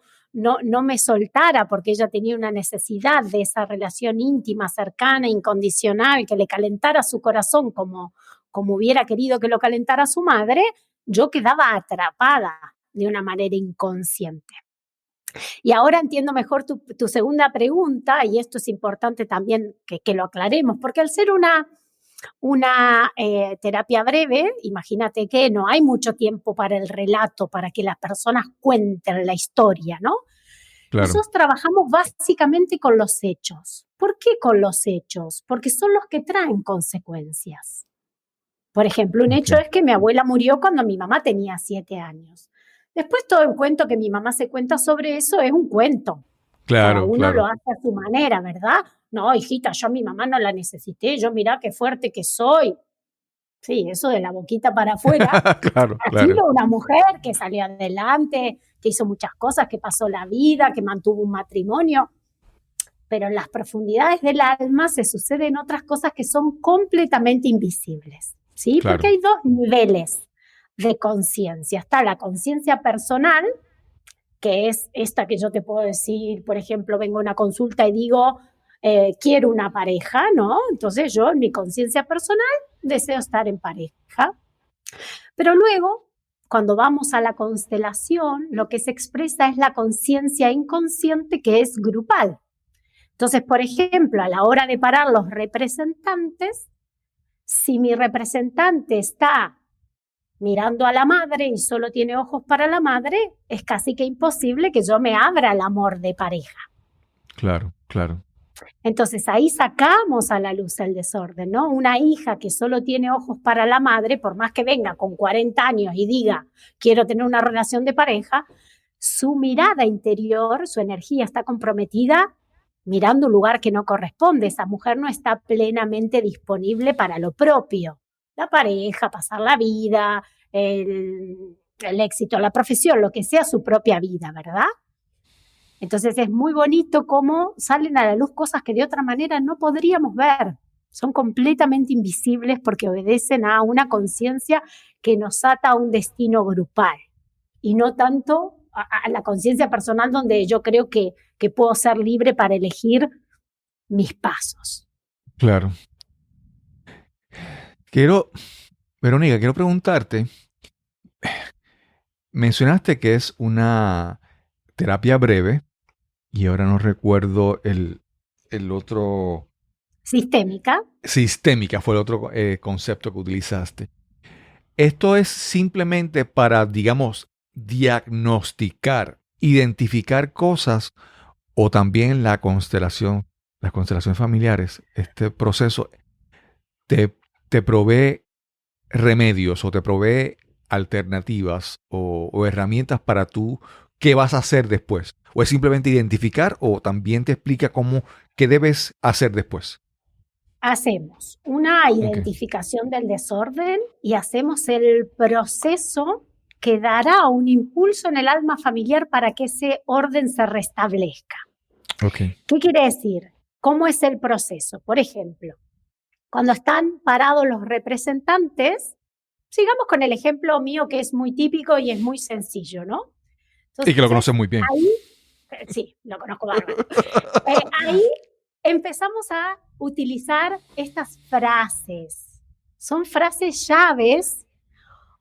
me soltara porque ella tenía una necesidad de esa relación íntima, cercana, incondicional, que le calentara su corazón como hubiera querido que lo calentara su madre, yo quedaba atrapada de una manera inconsciente. Y ahora entiendo mejor tu segunda pregunta, y esto es importante también que lo aclaremos, porque al ser una terapia breve, imagínate que no hay mucho tiempo para el relato, para que las personas cuenten la historia, ¿no? claro. Nosotros trabajamos básicamente con los hechos. ¿Por qué con los hechos? Porque son los que traen consecuencias. Por ejemplo, un hecho Ok. es que mi abuela murió cuando mi mamá tenía 7 años. Después todo el cuento que mi mamá se cuenta sobre eso es un cuento. Cada Claro, uno lo claro. hace a su manera, ¿verdad? No, hijita, yo a mi mamá no la necesité, yo mirá qué fuerte que soy. Sí, eso de la boquita para afuera Claro, ha claro. sido una mujer que salió adelante, que hizo muchas cosas, que pasó la vida, que mantuvo un matrimonio, pero en las profundidades del alma se suceden otras cosas que son completamente invisibles, ¿sí? Porque Claro. hay dos niveles de conciencia. Está la conciencia personal, que es esta que yo te puedo decir, por ejemplo, vengo a una consulta y digo, quiero una pareja, ¿no? Entonces yo en mi conciencia personal deseo estar en pareja. Pero luego, cuando vamos a la constelación, lo que se expresa es la conciencia inconsciente que es grupal. Entonces, por ejemplo, a la hora de parar los representantes, si mi representante está mirando a la madre y solo tiene ojos para la madre, es casi que imposible que yo me abra al amor de pareja. Claro, claro. Entonces ahí sacamos a la luz el desorden, ¿no? Una hija que solo tiene ojos para la madre, por más que venga con 40 años y diga, quiero tener una relación de pareja, su mirada interior, su energía está comprometida mirando un lugar que no corresponde. Esa mujer no está plenamente disponible para lo propio. La pareja, pasar la vida, el éxito, la profesión, lo que sea su propia vida, ¿verdad? Entonces es muy bonito cómo salen a la luz cosas que de otra manera no podríamos ver. Son completamente invisibles porque obedecen a una conciencia que nos ata a un destino grupal y no tanto a la conciencia personal donde yo creo que puedo ser libre para elegir mis pasos. Claro. Verónica, quiero preguntarte, mencionaste que es una terapia breve y ahora no recuerdo el otro, Sistémica. sistémica fue el otro concepto que utilizaste. Esto es simplemente para, digamos, diagnosticar, identificar cosas o también las constelaciones familiares. Este proceso te provee remedios o te provee alternativas o herramientas para tú qué vas a hacer después. O es simplemente identificar o también te explica qué debes hacer después. Hacemos una Ok. identificación del desorden y hacemos el proceso que dará un impulso en el alma familiar para que ese orden se restablezca. Ok. ¿Qué quiere decir? ¿Cómo es el proceso? Por ejemplo, cuando están parados los representantes, sigamos con el ejemplo mío que es muy típico y es muy sencillo, ¿no? Y que lo Entonces, conoces muy bien. ahí, sí, lo conozco bárbaro. Ahí empezamos a utilizar estas frases. Son frases llaves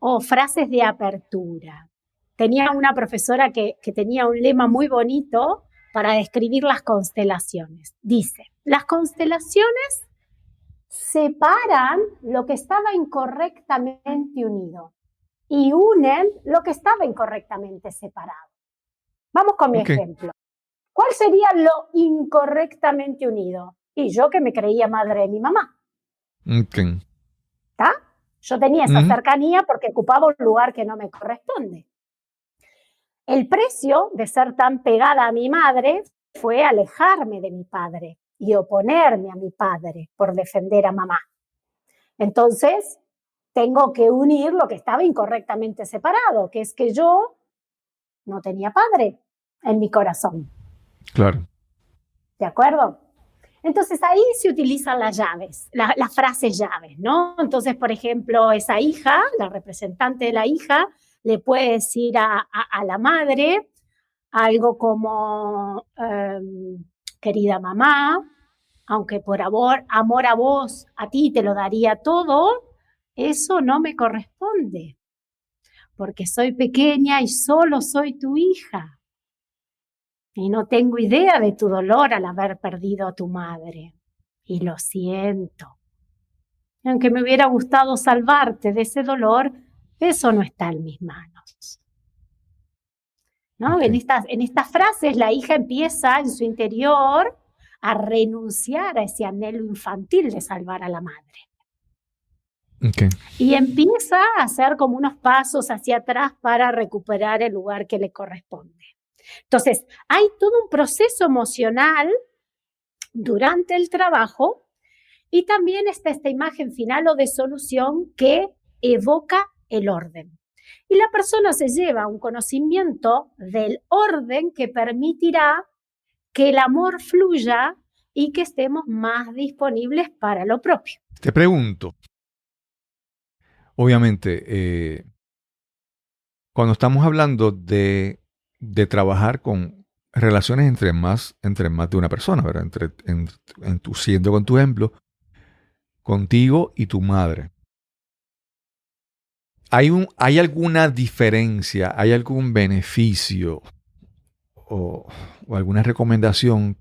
o frases de apertura. Tenía una profesora que tenía un lema muy bonito para describir las constelaciones. Dice, las constelaciones separan lo que estaba incorrectamente unido y unen lo que estaba incorrectamente separado. Vamos con mi Ok. ejemplo. ¿Cuál sería lo incorrectamente unido? Y yo que me creía madre de mi mamá, Ok. ¿está? Yo tenía esa Ujú. cercanía porque ocupaba un lugar que no me corresponde. El precio de ser tan pegada a mi madre fue alejarme de mi padre y oponerme a mi padre por defender a mamá. Entonces, tengo que unir lo que estaba incorrectamente separado, que es que yo no tenía padre en mi corazón. Claro. ¿De acuerdo? Entonces ahí se utilizan las llaves, las frases llaves, ¿no? Entonces, por ejemplo, esa hija, la representante de la hija, le puede decir a la madre algo como, querida mamá, aunque por amor a vos, a ti te lo daría todo, eso no me corresponde, porque soy pequeña y solo soy tu hija. Y no tengo idea de tu dolor al haber perdido a tu madre. Y lo siento. Y aunque me hubiera gustado salvarte de ese dolor, eso no está en mis manos. ¿No? Ok. En estas frases la hija empieza en su interior a renunciar a ese anhelo infantil de salvar a la madre. Ok. Y empieza a hacer como unos pasos hacia atrás para recuperar el lugar que le corresponde. Entonces, hay todo un proceso emocional durante el trabajo y también está esta imagen final o de solución que evoca el orden. Y la persona se lleva un conocimiento del orden que permitirá que el amor fluya y que estemos más disponibles para lo propio. Te pregunto, obviamente, cuando estamos hablando de trabajar con relaciones entre más de una persona, ¿verdad? Siendo con tu ejemplo, contigo y tu madre. ¿Hay alguna diferencia, hay algún beneficio o alguna recomendación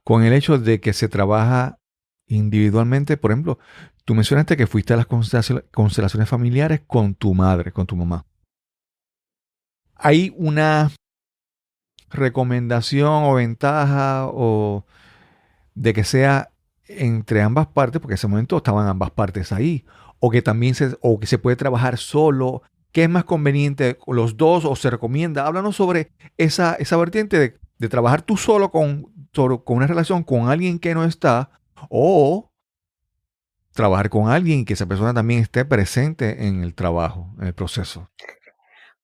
con el hecho de que se trabaja individualmente? Por ejemplo, tú mencionaste que fuiste a las constelaciones familiares con tu madre, con tu mamá. ¿Hay una recomendación o ventaja o de que sea entre ambas partes, porque en ese momento estaban ambas partes ahí, o que también o que se puede trabajar solo? ¿Qué es más conveniente, los dos, o se recomienda? Háblanos sobre esa vertiente de trabajar tú solo con una relación con alguien que no está, o trabajar con alguien y que esa persona también esté presente en el trabajo, en el proceso.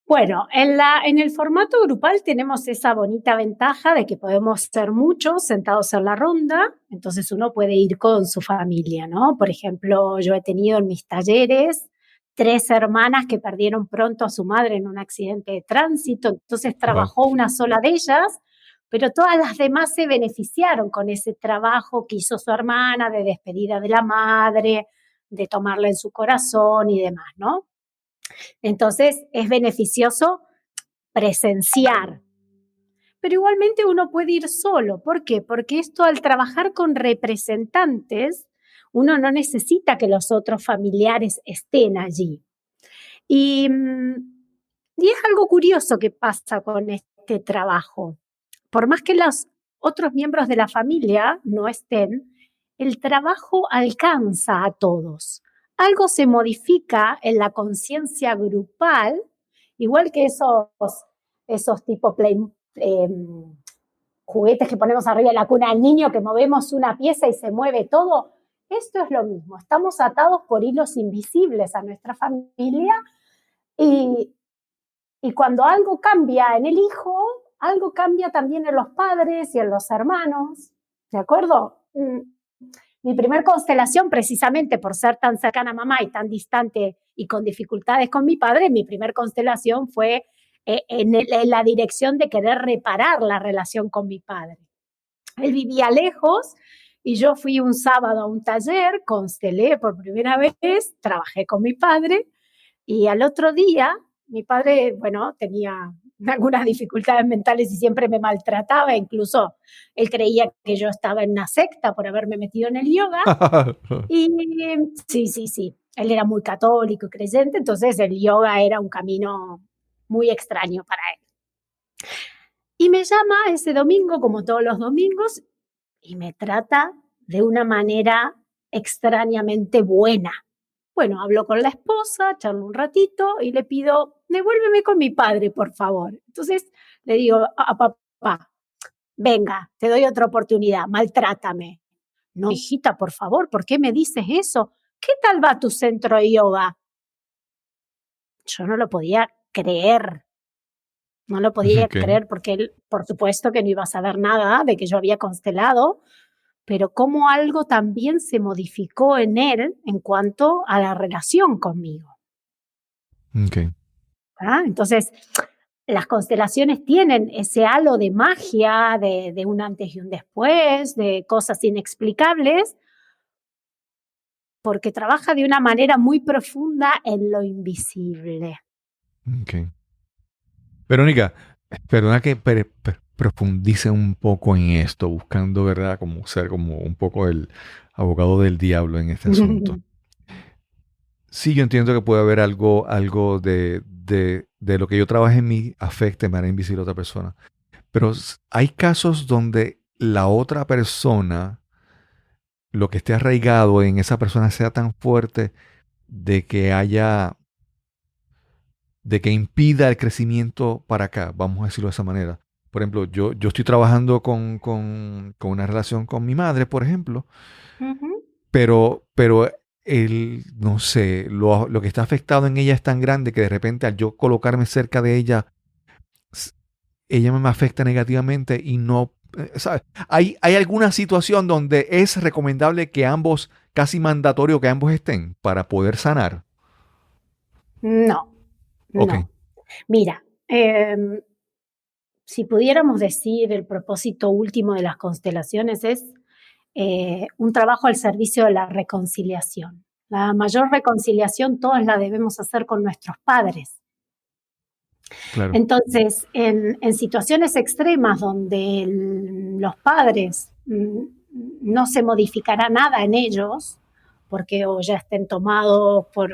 Bueno, en el formato grupal tenemos esa bonita ventaja de que podemos ser muchos sentados en la ronda, entonces uno puede ir con su familia, ¿no? Por ejemplo, yo he tenido en mis talleres 3 hermanas que perdieron pronto a su madre en un accidente de tránsito, entonces Wow. trabajó una sola de ellas, pero todas las demás se beneficiaron con ese trabajo que hizo su hermana de despedida de la madre, de tomarla en su corazón y demás, ¿no? Entonces es beneficioso presenciar. Pero igualmente uno puede ir solo. ¿Por qué? Porque esto, al trabajar con representantes, uno no necesita que los otros familiares estén allí. Y es algo curioso que pasa con este trabajo. Por más que los otros miembros de la familia no estén, el trabajo alcanza a todos. Algo se modifica en la conciencia grupal, igual que esos esos tipo juguetes que ponemos arriba de la cuna del niño, que movemos una pieza y se mueve todo. Esto es lo mismo, estamos atados por hilos invisibles a nuestra familia y cuando algo cambia en el hijo, algo cambia también en los padres y en los hermanos, ¿de acuerdo? Mi primer constelación, precisamente por ser tan cercana a mamá y tan distante y con dificultades con mi padre, mi primer constelación fue en la dirección de querer reparar la relación con mi padre. Él vivía lejos y yo fui un sábado a un taller, constelé por primera vez, trabajé con mi padre y al otro día mi padre, bueno, tenía algunas dificultades mentales y siempre me maltrataba, incluso él creía que yo estaba en una secta por haberme metido en el yoga. Y sí, él era muy católico y creyente, entonces el yoga era un camino muy extraño para él. Y me llama ese domingo, como todos los domingos, y me trata de una manera extrañamente buena. Bueno, hablo con la esposa, charlo un ratito y le pido, devuélveme con mi padre, por favor. Entonces le digo a papá, venga, te doy otra oportunidad, maltrátame. No, hijita, por favor, ¿por qué me dices eso? ¿Qué tal va tu centro de yoga? Yo no lo podía creer. No lo podía creer porque él, por supuesto que no iba a saber nada de que yo había constelado, pero cómo algo también se modificó en él en cuanto a la relación conmigo. Okay. Entonces, las constelaciones tienen ese halo de magia, de un antes y un después, de cosas inexplicables, porque trabaja de una manera muy profunda en lo invisible. Okay. Verónica, perdona que profundice un poco en esto, buscando, ¿verdad? Como ser como un poco el abogado del diablo en este asunto. Sí, yo entiendo que puede haber algo de lo que yo trabaje en mí afecte de manera invisible a otra persona. Pero hay casos donde la otra persona, lo que esté arraigado en esa persona sea tan fuerte de que impida el crecimiento para acá, vamos a decirlo de esa manera. Por ejemplo, yo estoy trabajando con una relación con mi madre, por ejemplo, pero no sé, lo que está afectado en ella es tan grande que de repente al yo colocarme cerca de ella, ella me afecta negativamente y no, ¿sabes? ¿Hay alguna situación donde es recomendable que ambos, casi mandatorio que ambos estén para poder sanar? No. Okay. No. Mira, si pudiéramos decir el propósito último de las constelaciones es un trabajo al servicio de la reconciliación. La mayor reconciliación todos la debemos hacer con nuestros padres. Claro. Entonces, en situaciones extremas donde los padres no se modificará nada en ellos, porque o ya estén tomados por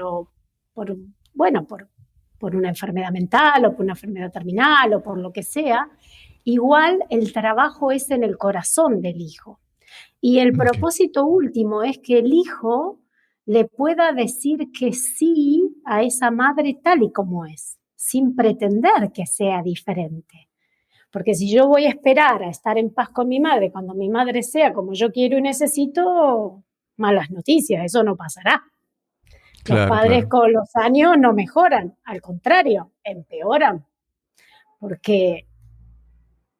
una enfermedad mental o por una enfermedad terminal o por lo que sea, igual el trabajo es en el corazón del hijo. Y el propósito último es que el hijo le pueda decir que sí a esa madre tal y como es, sin pretender que sea diferente. Porque si yo voy a esperar a estar en paz con mi madre cuando mi madre sea como yo quiero y necesito, malas noticias, eso no pasará. Los padres con los años no mejoran, al contrario, empeoran. Porque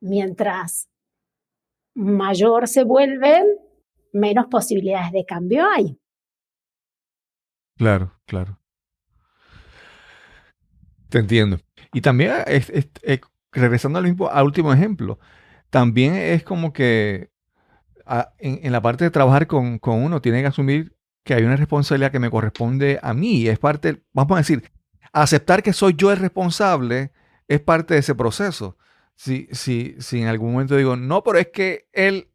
mientras mayor se vuelven, menos posibilidades de cambio hay. Claro. Te entiendo. Y también, regresando al último ejemplo, también es como que en la parte de trabajar con uno, tiene que asumir que hay una responsabilidad que me corresponde a mí. Es parte, vamos a decir, aceptar que soy yo el responsable es parte de ese proceso. Si en algún momento digo, no, pero es que él,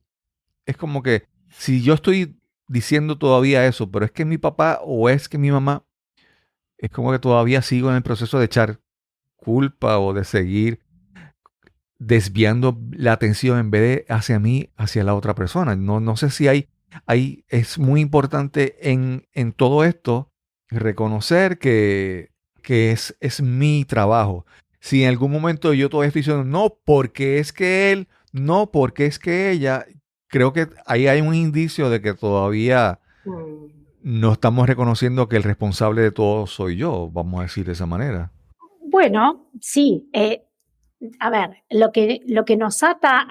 es como que, si yo estoy diciendo todavía eso, pero es que mi papá o es que mi mamá, es como que todavía sigo en el proceso de echar culpa o de seguir desviando la atención en vez de hacia mí, hacia la otra persona. No sé si es muy importante en todo esto reconocer que es mi trabajo. si en algún momento yo todavía estoy diciendo, no, porque es que él, no, porque es que ella, creo que ahí hay un indicio de que todavía Mm. no estamos reconociendo que el responsable de todo soy yo, vamos a decir de esa manera. Bueno, sí. A ver, lo que nos ata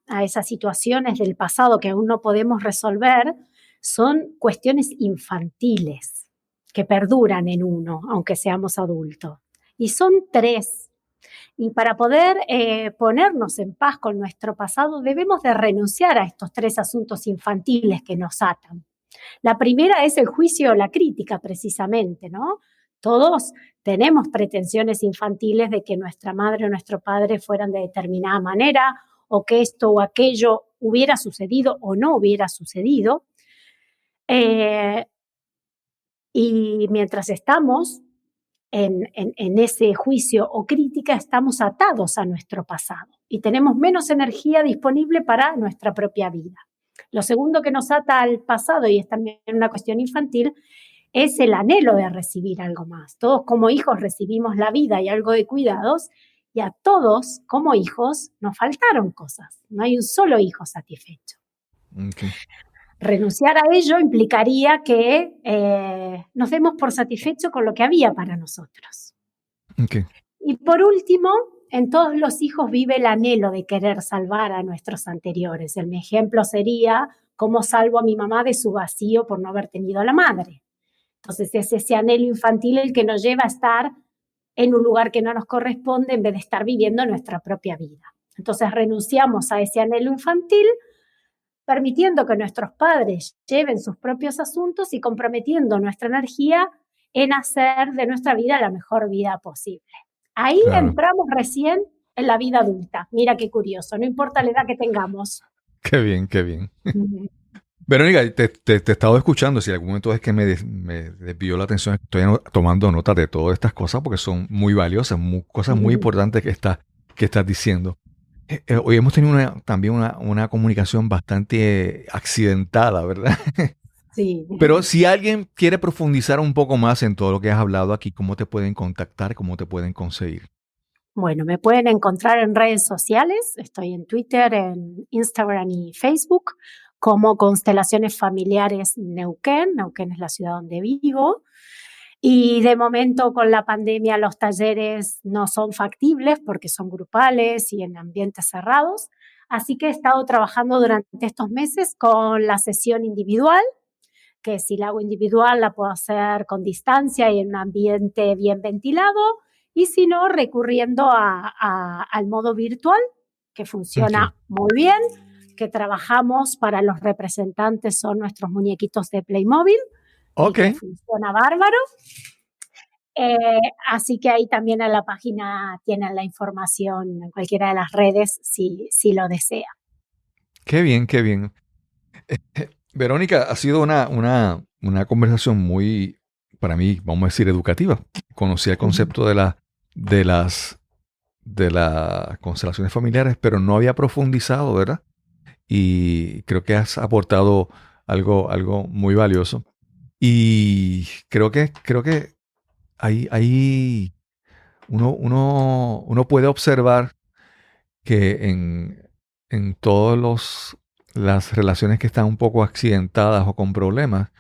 a esas situaciones del pasado que aún no podemos resolver son cuestiones infantiles que perduran en uno, aunque seamos adultos. Y son tres. Y para poder ponernos en paz con nuestro pasado, debemos de renunciar a estos tres asuntos infantiles que nos atan. La primera es el juicio o la crítica, precisamente, ¿no? Todos tenemos pretensiones infantiles de que nuestra madre o nuestro padre fueran de determinada manera o que esto o aquello hubiera sucedido o no hubiera sucedido. Eh, y mientras estamos en ese juicio o crítica, estamos atados a nuestro pasado y tenemos menos energía disponible para nuestra propia vida. Lo segundo que nos ata al pasado, y es también una cuestión infantil, es el anhelo de recibir algo más. Todos como hijos recibimos la vida y algo de cuidados, y a todos como hijos nos faltaron cosas. No hay un solo hijo satisfecho. Okay. Renunciar a ello implicaría que nos demos por satisfechos con lo que había para nosotros. Okay. Y por último, en todos los hijos vive el anhelo de querer salvar a nuestros anteriores. Mi ejemplo sería cómo salvo a mi mamá de su vacío por no haber tenido a la madre. Entonces es ese anhelo infantil el que nos lleva a estar en un lugar que no nos corresponde en vez de estar viviendo nuestra propia vida. Entonces renunciamos a ese anhelo infantil, permitiendo que nuestros padres lleven sus propios asuntos y comprometiendo nuestra energía en hacer de nuestra vida la mejor vida posible. Ahí entramos recién en la vida adulta. Mira qué curioso, no importa la edad que tengamos. Qué bien, qué bien. Verónica, te he estado escuchando. Si en algún momento es que me desvió la atención, estoy tomando nota de todas estas cosas porque son muy valiosas, cosas muy importantes que estás diciendo. Hoy hemos tenido también una comunicación bastante accidentada, ¿verdad? Sí. Pero si alguien quiere profundizar un poco más en todo lo que has hablado aquí, ¿cómo te pueden contactar? ¿Cómo te pueden conseguir? Bueno, me pueden encontrar en redes sociales. Estoy en Twitter, en Instagram y Facebook como Constelaciones Familiares Neuquén. Neuquén es la ciudad donde vivo. Y de momento con la pandemia los talleres no son factibles porque son grupales y en ambientes cerrados. Así que he estado trabajando durante estos meses con la sesión individual, que si la hago individual la puedo hacer con distancia y en un ambiente bien ventilado, y si no, recurriendo al modo virtual, que funciona muy bien, que trabajamos para los representantes, son nuestros muñequitos de Playmobil, que funciona bárbaro. Así que ahí también en la página tienen la información en cualquiera de las redes si lo desea. Qué bien, qué bien. Verónica, ha sido una conversación muy, para mí, vamos a decir, educativa. Conocí el concepto de las constelaciones familiares, pero no había profundizado, ¿verdad? Y creo que has aportado algo muy valioso. Y creo que ahí uno puede observar que en todas las relaciones que están un poco accidentadas o con problemas,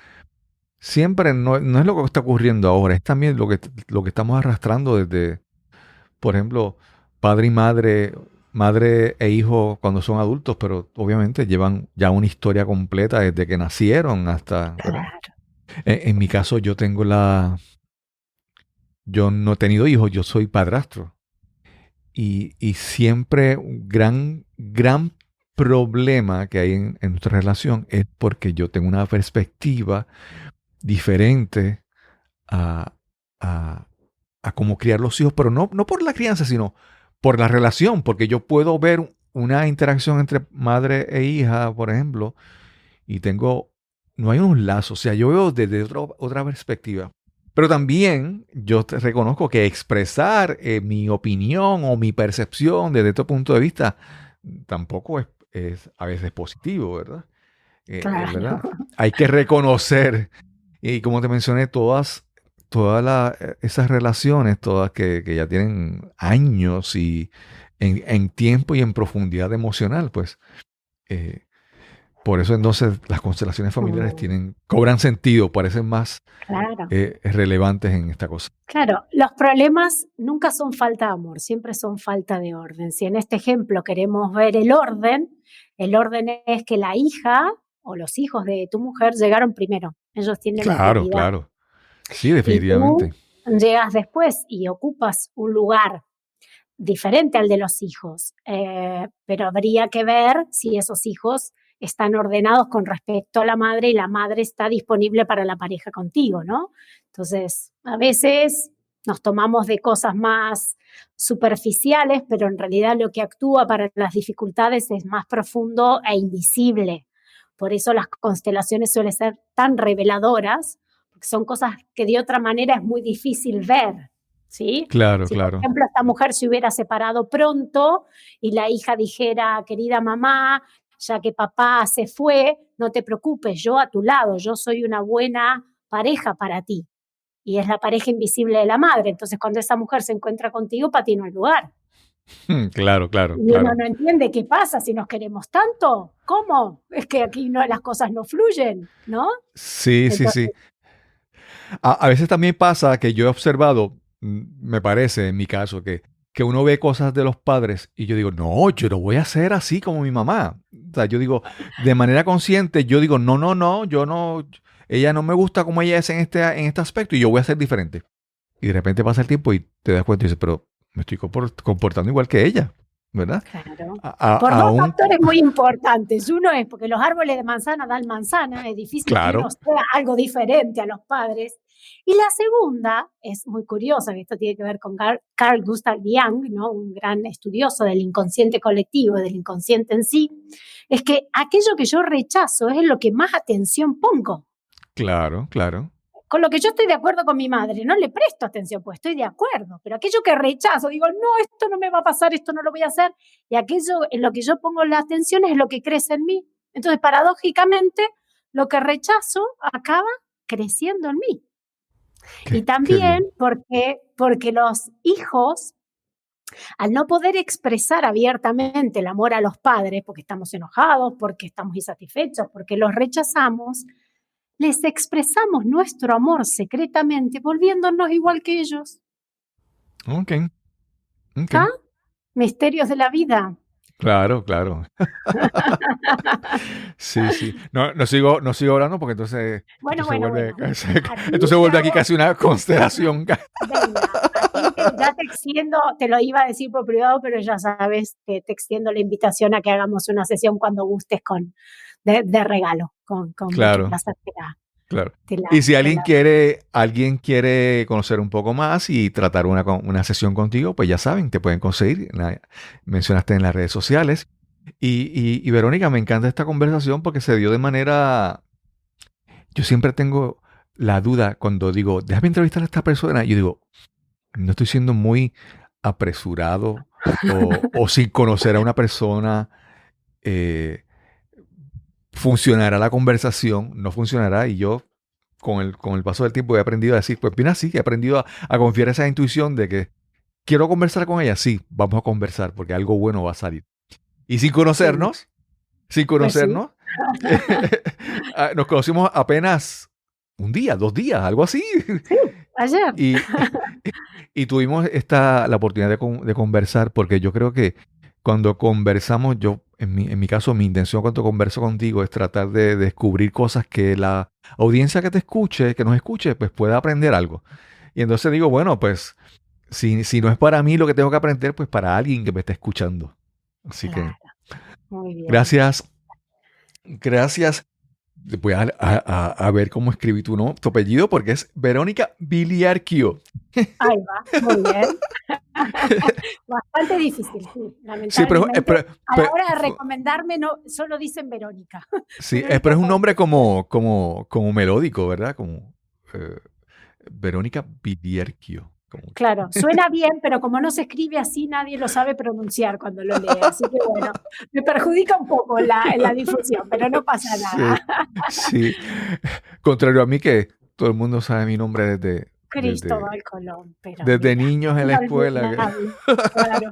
siempre no es lo que está ocurriendo ahora, es también lo que estamos arrastrando desde, por ejemplo, padre y madre e hijo cuando son adultos, pero obviamente llevan ya una historia completa desde que nacieron hasta... Claro. En mi caso yo no he tenido hijos, yo soy padrastro. Y siempre un gran problema que hay en nuestra relación es porque yo tengo una perspectiva diferente a cómo criar los hijos, pero no por la crianza, sino por la relación, porque yo puedo ver una interacción entre madre e hija, por ejemplo, y no hay unos lazos, o sea, yo veo desde otra perspectiva. Pero también yo reconozco que expresar mi opinión o mi percepción desde este punto de vista tampoco es a veces positivo, ¿verdad? Claro. ¿Verdad? Hay que reconocer, y como te mencioné, todas esas relaciones, todas que ya tienen años y en tiempo y en profundidad emocional, pues eh, por eso entonces las constelaciones familiares cobran sentido, parecen más Claro. relevantes en esta cosa. Claro, los problemas nunca son falta de amor, siempre son falta de orden. Si en este ejemplo queremos ver el orden es que la hija o los hijos de tu mujer llegaron primero. Ellos tienen la Claro, prioridad. claro. Sí, Y definitivamente. tú llegas después y ocupas un lugar diferente al de los hijos, pero habría que ver si esos hijos están ordenados con respecto a la madre y la madre está disponible para la pareja contigo, ¿no? Entonces, a veces nos tomamos de cosas más superficiales, pero en realidad lo que actúa para las dificultades es más profundo e invisible. Por eso las constelaciones suelen ser tan reveladoras, porque son cosas que de otra manera es muy difícil ver, ¿sí? Claro, Si, claro. por ejemplo, esta mujer se hubiera separado pronto y la hija dijera, querida mamá, ya que papá se fue, no te preocupes, yo a tu lado, yo soy una buena pareja para ti. Y es la pareja invisible de la madre. Entonces, cuando esa mujer se encuentra contigo, para ti no hay lugar. Claro, claro, Y uno claro. no entiende qué pasa si nos queremos tanto. ¿Cómo? Es que aquí no, las cosas no fluyen, ¿no? Sí, sí, Entonces, sí. A veces también pasa que yo he observado, me parece en mi caso, que uno ve cosas de los padres y yo digo, no, yo no voy a ser así como mi mamá. O sea, yo digo, de manera consciente, yo digo, no, yo no, ella no me gusta como ella es en este aspecto y yo voy a ser diferente. Y de repente pasa el tiempo y te das cuenta y dices, pero me estoy comportando igual que ella, ¿verdad? claro. Por dos Aún, factores muy importantes. Uno es porque los árboles de manzana dan manzana, es difícil que claro, uno sea algo diferente a los padres. Y la segunda es muy curiosa, que esto tiene que ver con Carl Gustav Jung, ¿no? Un gran estudioso del inconsciente colectivo, del inconsciente en sí, es que aquello que yo rechazo es en lo que más atención pongo. claro, claro. Con lo que yo estoy de acuerdo con mi madre, no le presto atención, pues estoy de acuerdo, pero aquello que rechazo, digo, no, esto no me va a pasar, esto no lo voy a hacer, y aquello en lo que yo pongo la atención es lo que crece en mí. Entonces, paradójicamente, lo que rechazo acaba creciendo en mí. Y Qué también bien. porque los hijos, al no poder expresar abiertamente el amor a los padres, porque estamos enojados, porque estamos insatisfechos, porque los rechazamos, les expresamos nuestro amor secretamente, volviéndonos igual que ellos. Ok, ok. ¿Está? Misterios de la vida. Claro, claro. Sí, sí. No sigo hablando porque entonces Bueno, esto se vuelve, bueno. esto se vuelve aquí casi una constelación. Venga, ya te extiendo, te lo iba a decir por privado, pero ya sabes que te extiendo la invitación a que hagamos una sesión cuando gustes de regalo, con mucho Claro, placer claro. te la- Y si te alguien la- quiere conocer un poco más y tratar una sesión contigo, pues ya saben, te pueden conseguir. Mencionaste en las redes sociales. Y Verónica, me encanta esta conversación porque se dio de manera. Yo siempre tengo la duda cuando digo, déjame entrevistar a esta persona. Yo digo, no estoy siendo muy apresurado o sin conocer a una persona. ¿Funcionará la conversación? ¿No funcionará? Y yo, con el paso del tiempo, he aprendido a decir, pues mira, sí, he aprendido a confiar en esa intuición de que quiero conversar con ella. Sí, vamos a conversar porque algo bueno va a salir. Y sin Sí, conocernos, pues sí. nos conocimos apenas un día, 2 días, algo así. Sí, ayer. Y tuvimos la oportunidad de conversar porque yo creo que cuando conversamos, en mi caso, mi intención cuando converso contigo es tratar de descubrir cosas que la audiencia que nos escuche, pues pueda aprender algo. Y entonces digo, bueno, pues si no es para mí lo que tengo que aprender, pues para alguien que me está escuchando. Así Claro, que muy bien. gracias. Voy a ver cómo escribí tu apellido porque es Verónica Biliarquio. Ahí va, muy bien. Bastante difícil, sí, Sí, lamentablemente. A la hora de recomendarme, no, solo dicen Verónica. sí, Verónica pero es un Pérez. nombre como melódico, ¿verdad? Como Verónica Biliarquio. Claro, suena bien, pero como no se escribe así, nadie lo sabe pronunciar cuando lo lee. Así que bueno, me perjudica un poco en la difusión, pero no pasa nada. Sí, sí. Contrario a mí que todo el mundo sabe mi nombre Cristóbal Colón, pero desde mira, niños en la escuela. inolvidable, claro.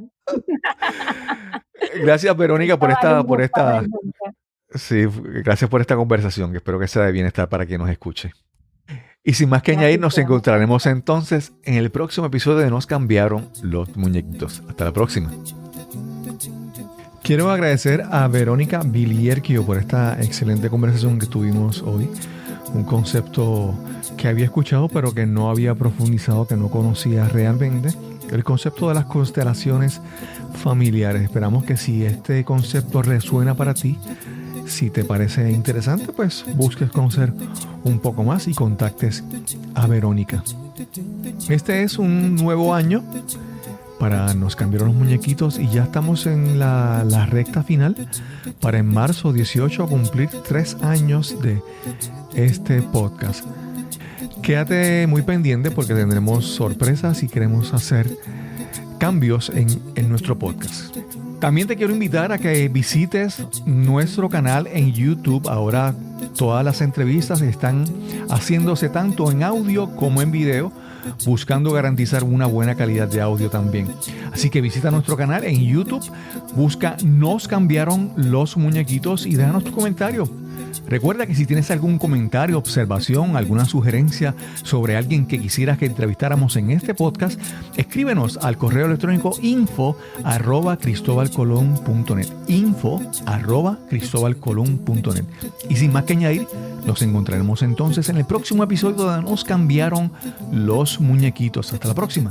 Gracias, Verónica, por Cristóbal esta, realmente. sí, gracias por esta conversación, que espero que sea de bienestar para quien nos escuche. Y sin más que añadir, nos Gracias. encontraremos entonces en el próximo episodio de Nos cambiaron los muñequitos. Hasta la próxima. Quiero agradecer a Verónica Vilierquio por esta excelente conversación que tuvimos hoy. Un concepto que había escuchado pero que no había profundizado, que no conocía realmente. El concepto de las constelaciones familiares. Esperamos que si este concepto resuena para ti, si te parece interesante, pues busques conocer un poco más y contactes a Verónica. Este es un nuevo año para Nos cambiaron los muñequitos y ya estamos en la recta final para en marzo 18 cumplir 3 años de este podcast. Quédate muy pendiente porque tendremos sorpresas y queremos hacer cambios en nuestro podcast. También te quiero invitar a que visites nuestro canal en YouTube. Ahora todas las entrevistas están haciéndose tanto en audio como en video, buscando garantizar una buena calidad de audio también. Así que visita nuestro canal en YouTube, busca Nos cambiaron los muñequitos y déjanos tu comentario. Recuerda que si tienes algún comentario, observación, alguna sugerencia sobre alguien que quisieras que entrevistáramos en este podcast, escríbenos al correo electrónico info@cristobalcolon.net, info@cristobalcolon.net. Y sin más que añadir, nos encontraremos entonces en el próximo episodio de Nos cambiaron los muñequitos. Hasta la próxima.